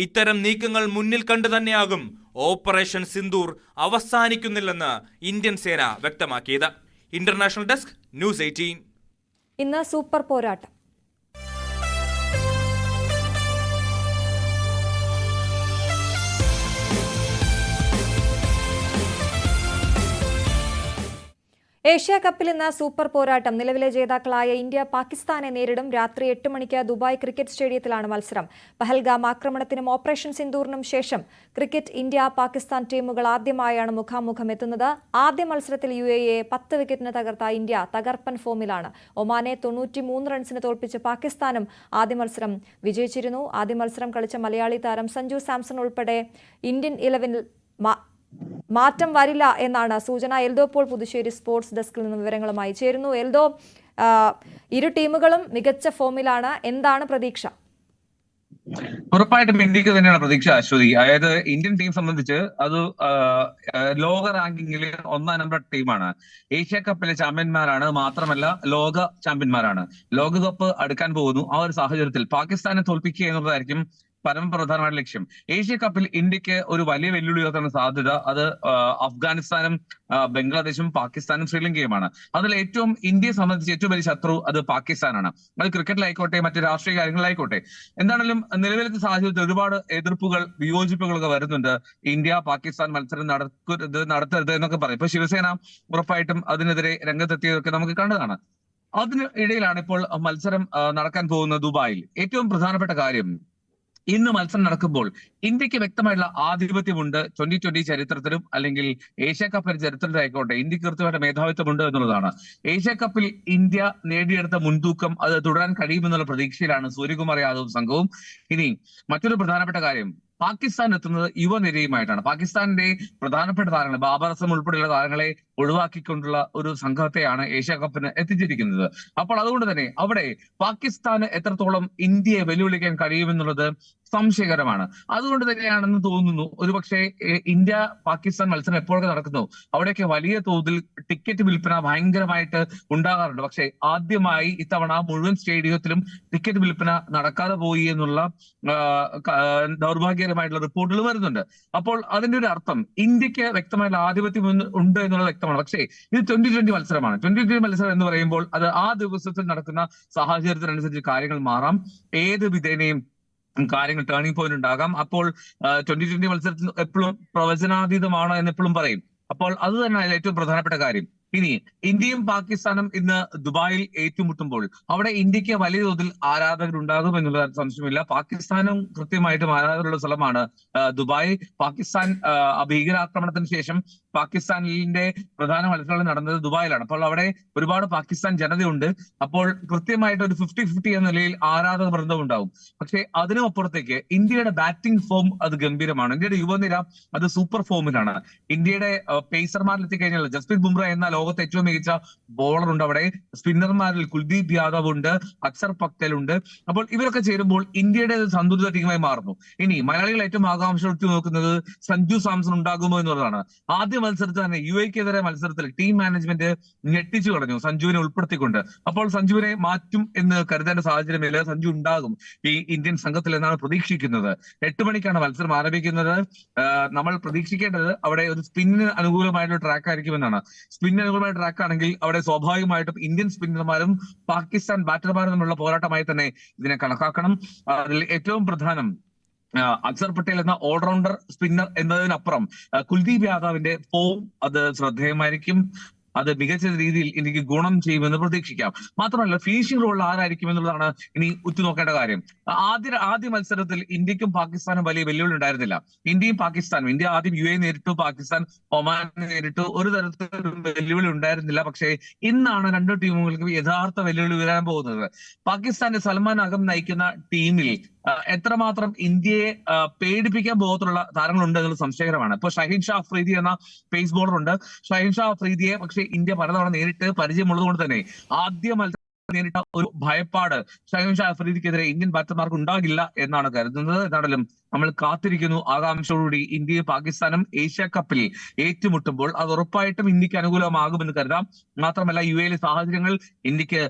ഇത്തരം നീക്കങ്ങൾ മുന്നിൽ കണ്ടു തന്നെയാകും ഓപ്പറേഷൻ സിന്ദൂർ അവസാനിക്കുന്നില്ലെന്ന് ഇന്ത്യൻ സേന വ്യക്തമാക്കിയത്. International desk, news 18. ഇന്ന് സൂപ്പർ പോരാട്ടം. ഏഷ്യ കപ്പിൽ ഇന്ന് സൂപ്പർ പോരാട്ടം. നിലവിലെ ജേതാക്കളായ ഇന്ത്യ പാകിസ്ഥാനെ നേരിടും. രാത്രി 8 മണിക്ക് ദുബായ് ക്രിക്കറ്റ് സ്റ്റേഡിയത്തിലാണ് മത്സരം. പഹൽഗാം ആക്രമണത്തിനും ഓപ്പറേഷൻ സിന്ദൂറിനും ശേഷം ക്രിക്കറ്റ് ഇന്ത്യ പാകിസ്ഥാൻ ടീമുകൾ ആദ്യമായാണ് മുഖാമുഖം എത്തുന്നത്. ആദ്യ മത്സരത്തിൽ UAE 10 വിക്കറ്റിന് തകർത്ത ഇന്ത്യ തകർപ്പൻ ഫോമിലാണ്. ഒമാനെ 93 റൺസിന് തോൽപ്പിച്ച് പാകിസ്ഥാനും ആദ്യ മത്സരം വിജയിച്ചിരുന്നു. ആദ്യ മത്സരം കളിച്ച മലയാളി താരം സഞ്ജു സാംസൺ ഉൾപ്പെടെ ഇന്ത്യൻ 11-ൽ മാറ്റം വരില്ല എന്നാണ് സൂചന. എൽദോ പോൾ പുതുശ്ശേരി സ്പോർട്സ് ഡെസ്കിൽ നിന്ന് വിവരങ്ങളുമായി ചേരുന്നു. എൽദോ, ഇരു ടീമുകളും മികച്ച ഫോമിലാണ്. എന്താണ് പ്രതീക്ഷ? ഉറപ്പായിട്ടും ഇന്ത്യക്ക് തന്നെയാണ് പ്രതീക്ഷ, അശ്വതി. അതായത് ഇന്ത്യൻ ടീം സംബന്ധിച്ച് അത് ലോക റാങ്കിങ്ങിൽ 1-ാം നമ്പർ ടീമാണ്. ഏഷ്യ കപ്പിലെ ചാമ്പ്യന്മാരാണ്, മാത്രമല്ല ലോക ചാമ്പ്യന്മാരാണ്. ലോകകപ്പ് അടുക്കാൻ പോകുന്നു. ആ ഒരു സാഹചര്യത്തിൽ പാകിസ്ഥാനെ തോൽപ്പിക്കുക എന്നുള്ളതായിരിക്കും പരമപ്രധാനമായ ലക്ഷ്യം. ഏഷ്യ കപ്പിൽ ഇന്ത്യക്ക് ഒരു വലിയ വെല്ലുവിളി ഉയർത്താൻ സാധ്യത അത് അഫ്ഗാനിസ്ഥാനും ബംഗ്ലാദേശും പാകിസ്ഥാനും ശ്രീലങ്കയുമാണ്. അതിൽ ഏറ്റവും ഇന്ത്യയെ സംബന്ധിച്ച് ഏറ്റവും വലിയ ശത്രു അത് പാകിസ്ഥാനാണ്. അത് ക്രിക്കറ്റിലായിക്കോട്ടെ, മറ്റ് രാഷ്ട്രീയ കാര്യങ്ങളിലായിക്കോട്ടെ. എന്താണെങ്കിലും നിലവിലത്തെ സാഹചര്യത്തിൽ ഒരുപാട് എതിർപ്പുകൾ, വിയോജിപ്പുകളൊക്കെ വരുന്നുണ്ട്. ഇന്ത്യ പാകിസ്ഥാൻ മത്സരം നടത്തരുത് എന്നൊക്കെ പറയും. ഇപ്പൊ ശിവസേന ഉറപ്പായിട്ടും അതിനെതിരെ രംഗത്തെത്തിയതൊക്കെ നമുക്ക് കണ്ടതാണ്. അതിന് ഇടയിലാണ് ഇപ്പോൾ മത്സരം നടക്കാൻ പോകുന്നത് ദുബായിൽ. ഏറ്റവും പ്രധാനപ്പെട്ട കാര്യം, ഇന്ന് മത്സരം നടക്കുമ്പോൾ ഇന്ത്യക്ക് വ്യക്തമായിട്ടുള്ള ആധിപത്യമുണ്ട്. 2020 ചരിത്രത്തിലും അല്ലെങ്കിൽ ഏഷ്യ കപ്പിന്റെ ചരിത്രത്തിലായിക്കോട്ടെ ഇന്ത്യക്ക് കൃത്യമായിട്ട് മേധാവിത്വമുണ്ട് എന്നുള്ളതാണ്. ഏഷ്യ കപ്പിൽ ഇന്ത്യ നേടിയെടുത്ത മുൻതൂക്കം അത് തുടരാൻ കഴിയുമെന്നുള്ള പ്രതീക്ഷയിലാണ് സൂര്യകുമാർ യാദവും സംഘവും. ഇനി മറ്റൊരു പ്രധാനപ്പെട്ട കാര്യം, പാകിസ്ഥാൻ എത്തുന്നത് യുവനിരയുമായിട്ടാണ്. പാകിസ്ഥാന്റെ പ്രധാനപ്പെട്ട താരങ്ങൾ, ബാബർ അസം ഉൾപ്പെടെയുള്ള താരങ്ങളെ ഒഴിവാക്കിക്കൊണ്ടുള്ള ഒരു സംഘത്തെയാണ് ഏഷ്യ കപ്പിന് എത്തിച്ചിരിക്കുന്നത്. അപ്പോൾ അതുകൊണ്ട് തന്നെ അവിടെ പാകിസ്ഥാന് എത്രത്തോളം ഇന്ത്യയെ വെല്ലുവിളിക്കാൻ കഴിയുമെന്നുള്ളത് സംശയകരമാണ്. അതുകൊണ്ട് തന്നെയാണെന്ന് തോന്നുന്നു ഒരുപക്ഷെ ഇന്ത്യ പാകിസ്ഥാൻ മത്സരം എപ്പോഴൊക്കെ നടക്കുന്നു അവിടെയൊക്കെ വലിയ തോതിൽ ടിക്കറ്റ് വിൽപ്പന ഭയങ്കരമായിട്ട് ഉണ്ടാകാറുണ്ട്. പക്ഷേ ആദ്യമായി ഇത്തവണ മുഴുവൻ സ്റ്റേഡിയത്തിലും ടിക്കറ്റ് വിൽപ്പന നടക്കാതെ പോയി എന്നുള്ള ദൗർഭാഗ്യകരമായിട്ടുള്ള റിപ്പോർട്ടുകൾ വരുന്നുണ്ട്. അപ്പോൾ അതിന്റെ ഒരു അർത്ഥം ഇന്ത്യക്ക് വ്യക്തമായിട്ടുള്ള ആധിപത്യം ഉണ്ട് എന്നുള്ളത് വ്യക്തമാണ്. പക്ഷേ ഇത് 2020 മത്സരമാണ്. 2020 മത്സരം എന്ന് പറയുമ്പോൾ അത് ആ ദിവസത്തിൽ നടക്കുന്ന സാഹചര്യത്തിനനുസരിച്ച് കാര്യങ്ങൾ മാറാം. ഏത് വിധേനയും കാര്യങ്ങൾ ടേണിംഗ് പോയിന്റ് ഉണ്ടാകാം. അപ്പോൾ 2020 മത്സരത്തിൽ എപ്പോഴും പ്രവചനാതീതമാണ് എന്ന് എപ്പോഴും പറയും. അപ്പോൾ അത് തന്നെയാണ് ഏറ്റവും പ്രധാനപ്പെട്ട കാര്യം. ഇനി ഇന്ത്യയും പാകിസ്ഥാനും ഇന്ന് ദുബായിൽ ഏറ്റുമുട്ടുമ്പോൾ അവിടെ ഇന്ത്യക്ക് വലിയ തോതിൽ ആരാധകരുണ്ടാകും എന്നുള്ള സംശയമില്ല. പാകിസ്ഥാനും കൃത്യമായിട്ടും ആരാധകരുള്ള സ്ഥലമാണ് ദുബായ്. പാകിസ്ഥാൻ ഭീകരാക്രമണത്തിന് ശേഷം പാകിസ്ഥാനിന്റെ പ്രധാന മത്സരങ്ങൾ നടന്നത് ദുബായിലാണ്. അപ്പോൾ അവിടെ ഒരുപാട് പാകിസ്ഥാൻ ജനതയുണ്ട്. അപ്പോൾ കൃത്യമായിട്ട് ഒരു 50-50 എന്ന നിലയിൽ ആരാധക വൃന്ദം ഉണ്ടാവും. പക്ഷേ അതിനും അപ്പുറത്തേക്ക് ഇന്ത്യയുടെ ബാറ്റിംഗ് ഫോം അത് ഗംഭീരമാണ്. ഇന്ത്യയുടെ യുവനിര അത് സൂപ്പർ ഫോമിലാണ്. ഇന്ത്യയുടെ പേസർമാരിൽ എത്തിക്കഴിഞ്ഞാൽ ജസ്പ്രീത് ബുംറ എന്ന ലോകത്തെ ഏറ്റവും മികച്ച ബോളർ ഉണ്ട് അവിടെ. സ്പിന്നർമാരിൽ കുൽദീപ് യാദവ് ഉണ്ട്, അക്ഷർ പട്ടേൽ ഉണ്ട്. അപ്പോൾ ഇവരൊക്കെ ചേരുമ്പോൾ ഇന്ത്യയുടെ സന്തുലിത ടീമായി മാറുന്നു. ഇനി മലയാളികൾ ഏറ്റവും ആകാംക്ഷ നോക്കുന്നത് സഞ്ജു സാംസൺ ഉണ്ടാകുമോ എന്നുള്ളതാണ്. ആദ്യ മത്സരത്തിൽ തന്നെ UAE-ക്കെതിരെ മത്സരത്തിൽ ടീം മാനേജ്മെന്റ് ഞെട്ടിച്ചു കളഞ്ഞു സഞ്ജുവിനെ ഉൾപ്പെടുത്തിക്കൊണ്ട്. അപ്പോൾ സഞ്ജുവിനെ മാറ്റും എന്ന് കരുതേണ്ട സാഹചര്യമില്ല. സഞ്ജു ഉണ്ടാകും ഈ ഇന്ത്യൻ സംഘത്തിൽ എന്നാണ് പ്രതീക്ഷിക്കുന്നത്. 8 മണിക്കാണ് മത്സരം ആരംഭിക്കുന്നത്. നമ്മൾ പ്രതീക്ഷിക്കേണ്ടത് അവിടെ ഒരു സ്പിന്നിന് അനുകൂലമായിട്ടുള്ള ട്രാക്ക് ആയിരിക്കുമെന്നാണ്. സ്പിന്നിന് അനുകൂലമായ ട്രാക്ക് ആണെങ്കിൽ അവിടെ സ്വാഭാവികമായിട്ടും ഇന്ത്യൻ സ്പിന്നർമാരും പാകിസ്ഥാൻ ബാറ്റർമാരും തമ്മിലുള്ള പോരാട്ടമായി തന്നെ ഇതിനെ കണക്കാക്കണം. അതിൽ ഏറ്റവും പ്രധാനം അക്ഷർ പട്ടേൽ എന്ന ഓൾറൗണ്ടർ സ്പിന്നർ എന്നതിനപ്പുറം കുൽദീപ് യാദവിന്റെ ഫോം അത് ശ്രദ്ധേയമായിരിക്കും. അത് മികച്ച രീതിയിൽ എനിക്ക് ഗുണം ചെയ്യുമെന്ന് പ്രതീക്ഷിക്കാം. മാത്രമല്ല ഫിനിഷിംഗ് റോൾ ആരായിരിക്കും എന്നുള്ളതാണ് ഇനി ഉറ്റുനോക്കേണ്ട കാര്യം. ആദ്യ മത്സരത്തിൽ ഇന്ത്യക്കും പാകിസ്ഥാനും വലിയ വെല്ലുവിളി ഉണ്ടായിരുന്നില്ല. ഇന്ത്യ ആദ്യം UAE നേരിട്ടു, പാകിസ്ഥാൻ ഒമാൻ നേരിട്ടു. ഒരു തരത്തിലും വെല്ലുവിളി ഉണ്ടായിരുന്നില്ല. പക്ഷേ ഇന്നാണ് രണ്ടു ടീമുകൾക്കും യഥാർത്ഥ വെല്ലുവിളി വരാൻ പോകുന്നത്. പാകിസ്ഥാന്റെ സൽമാൻ അകം നയിക്കുന്ന ടീമിൽ എത്രമാത്രം ഇന്ത്യയെ പേടിപ്പിക്കാൻ പോകത്തുള്ള താരങ്ങളുണ്ട് എന്നുള്ളത് സംശയകരമാണ്. ഇപ്പൊ ഷഹീൻ ഷാ അഫ്രീദി എന്ന പേസ് ബോളർ ഉണ്ട്. ഷഹീൻ ഷാ അഫ്രീദിയെ പക്ഷേ ഇന്ത്യ പലതവണ നേരിട്ട് പരിചയമുള്ളത് കൊണ്ട് തന്നെ ആദ്യ നേരിട്ട ഒരു ഭയപ്പാട് ഷഹീം ഷാ അഫ്രീദിക്കെതിരെ ഇന്ത്യൻ ബാറ്റർമാർക്ക് ഉണ്ടാകില്ല എന്നാണ് കരുതുന്നത്. എന്നാലും നമ്മൾ കാത്തിരിക്കുന്നു ആകാംക്ഷയോടുകൂടി. ഇന്ത്യയും പാകിസ്ഥാനും ഏഷ്യ കപ്പിൽ ഏറ്റുമുട്ടുമ്പോൾ അത് ഉറപ്പായിട്ടും ഇന്ത്യക്ക് അനുകൂലമാകുമെന്ന് കരുതാം. മാത്രമല്ല UAE സാഹചര്യങ്ങൾ ഇന്ത്യക്ക്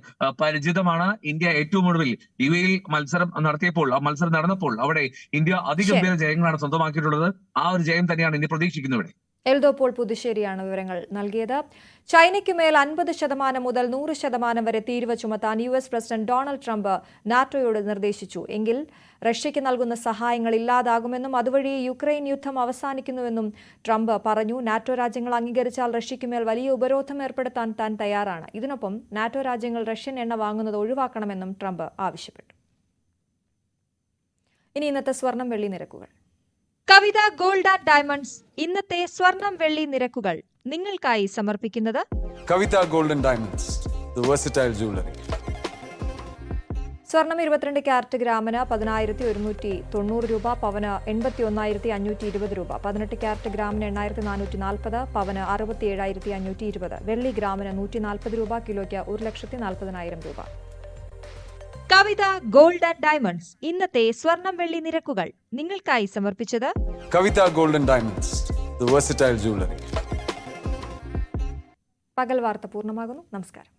പരിചിതമാണ്. ഇന്ത്യ ഏറ്റവും ഒടുവിൽ UAE മത്സരം നടത്തിയപ്പോൾ, ആ മത്സരം നടന്നപ്പോൾ അവിടെ ഇന്ത്യ അതിഗംഭീര ജയങ്ങളാണ് സ്വന്തമാക്കിയിട്ടുള്ളത്. ആ ഒരു ജയം തന്നെയാണ് ഇന്ത്യ പ്രതീക്ഷിക്കുന്നത് ഇവിടെ. എൽദോ പോൾ പുതുശ്ശേരിയാണ് വിവരങ്ങൾ നൽകിയത്. ചൈനയ്ക്കുമേൽ 50% മുതൽ 100% വരെ തീരുവ ചുമത്താൻ US പ്രസിഡന്റ് ഡൊണാൾഡ് ട്രംപ് നാറ്റോയോട് നിർദ്ദേശിച്ചു. എങ്കിൽ റഷ്യയ്ക്ക് നൽകുന്ന സഹായങ്ങൾ ഇല്ലാതാകുമെന്നും അതുവഴി യുക്രൈൻ യുദ്ധം അവസാനിക്കുന്നുവെന്നും ട്രംപ് പറഞ്ഞു. നാറ്റോ രാജ്യങ്ങൾ അംഗീകരിച്ചാൽ റഷ്യയ്ക്കുമേൽ വലിയ ഉപരോധം ഏർപ്പെടുത്താൻ താൻ തയ്യാറാണ്. ഇതിനൊപ്പം നാറ്റോ രാജ്യങ്ങൾ റഷ്യൻ എണ്ണ വാങ്ങുന്നത് ഒഴിവാക്കണമെന്നും ട്രംപ് ആവശ്യപ്പെട്ടു. ഇനി ഇന്നത്തെ സ്വർണം വെള്ളി നിരക്കുകൾ. കവിത ഗോൾഡ് ആൻഡ് ഡയമണ്ട്സ് ഇന്നത്തെ സ്വർണം വെള്ളി നിരക്കുകൾ നിങ്ങൾക്കായി സമർപ്പിക്കുന്നത് Kavitha gold and diamonds, the versatile jewellery. സ്വർണം 22 ക്യാരറ്റ് ഗ്രാമിന് 10,190 രൂപ, പവന് 81,520 രൂപ. 18 ക്യാരറ്റ് ഗ്രാമിന് 8,440, പവന് 67,520. വെള്ളി ഗ്രാമിന് 140 രൂപ, കിലോയ്ക്ക് 1,40,40,000 രൂപ. കവിത ഗോൾഡ് ആൻഡ് ഡയമണ്ട്സ് ഇന്നത്തെ സ്വർണം വെള്ളി നിരക്കുകൾ നിങ്ങൾക്കായി സമർപ്പിച്ചത് Kavitha gold and diamonds, the versatile jewellery. പകൽ വാർത്ത പൂർണ്ണമാകുന്നു. നമസ്കാരം.